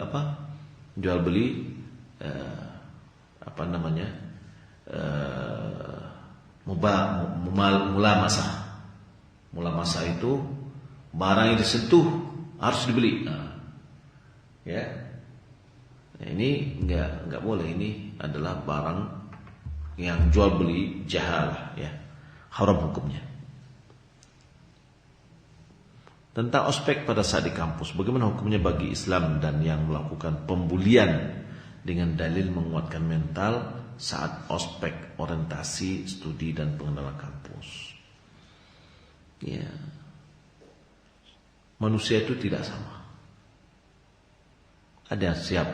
S1: mula masa itu barang yang disentuh harus dibeli. Ya, ini nggak boleh. Ini adalah barang yang jual beli jahalah, ya, haram hukumnya. Tentang ospek pada saat di kampus, bagaimana hukumnya bagi Islam dan yang melakukan pembulian dengan dalil menguatkan mental saat ospek, orientasi, studi dan pengenalan kampus? Ya, manusia itu tidak sama. Ada yang siap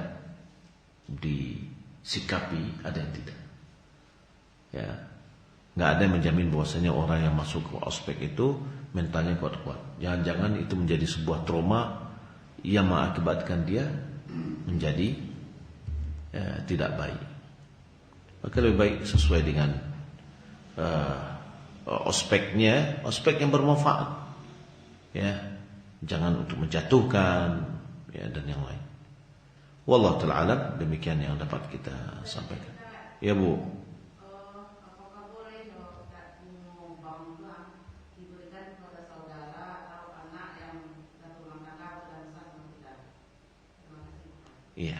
S1: disikapi, ada yang tidak. Ya, nggak ada yang menjamin bahwasanya orang yang masuk ke ospek itu mentalnya kuat-kuat. Jangan-jangan itu menjadi sebuah trauma yang mengakibatkan dia menjadi tidak baik. Maka lebih baik sesuai dengan ospek yang bermanfaat. Ya, jangan untuk menjatuhkan, ya, dan yang lain. Wallahu ta'ala alam, demikian yang dapat kita sampaikan. Ya, Bu.
S3: Apakah boleh bank diberikan kepada saudara atau anak yang satu rumah tangga atau dalam satu tidak? Terima kasih.
S1: Iya.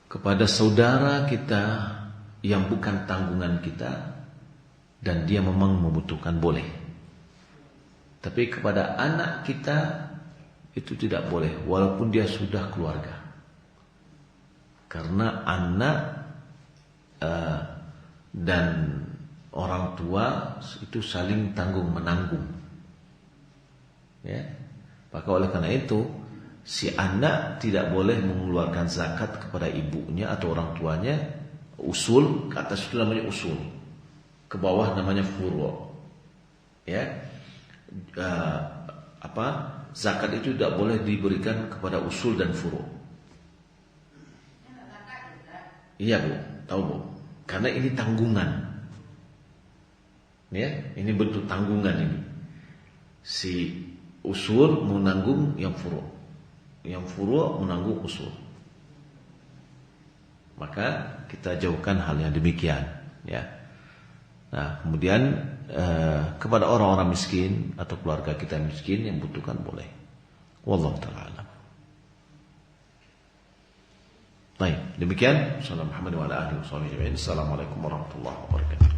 S1: Kepada saudara kita yang bukan tanggungan kita dan dia memang membutuhkan, boleh. Tapi kepada anak kita itu tidak boleh, walaupun dia sudah keluarga. Karena anak dan orang tua itu saling tanggung menanggung. Ya. Maka oleh karena itu si anak tidak boleh mengeluarkan zakat kepada ibunya atau orang tuanya. Usul, ke atas itu namanya usul, ke bawah namanya furu'. Ya. Zakat itu tidak boleh diberikan kepada usul dan furu'. Iya, Bu, tahu, Bu. Karena ini tanggungan. Ya, ini bentuk tanggungan ini. Si usul menanggung yang furu'. Yang furu' menanggung usul. Maka kita jauhkan hal yang demikian, ya. Nah, kemudian kepada orang-orang miskin atau keluarga kita miskin yang butuhkan boleh. Wallahu ta'ala alam. Baik, demikian. Assalamualaikum warahmatullahi wabarakatuh.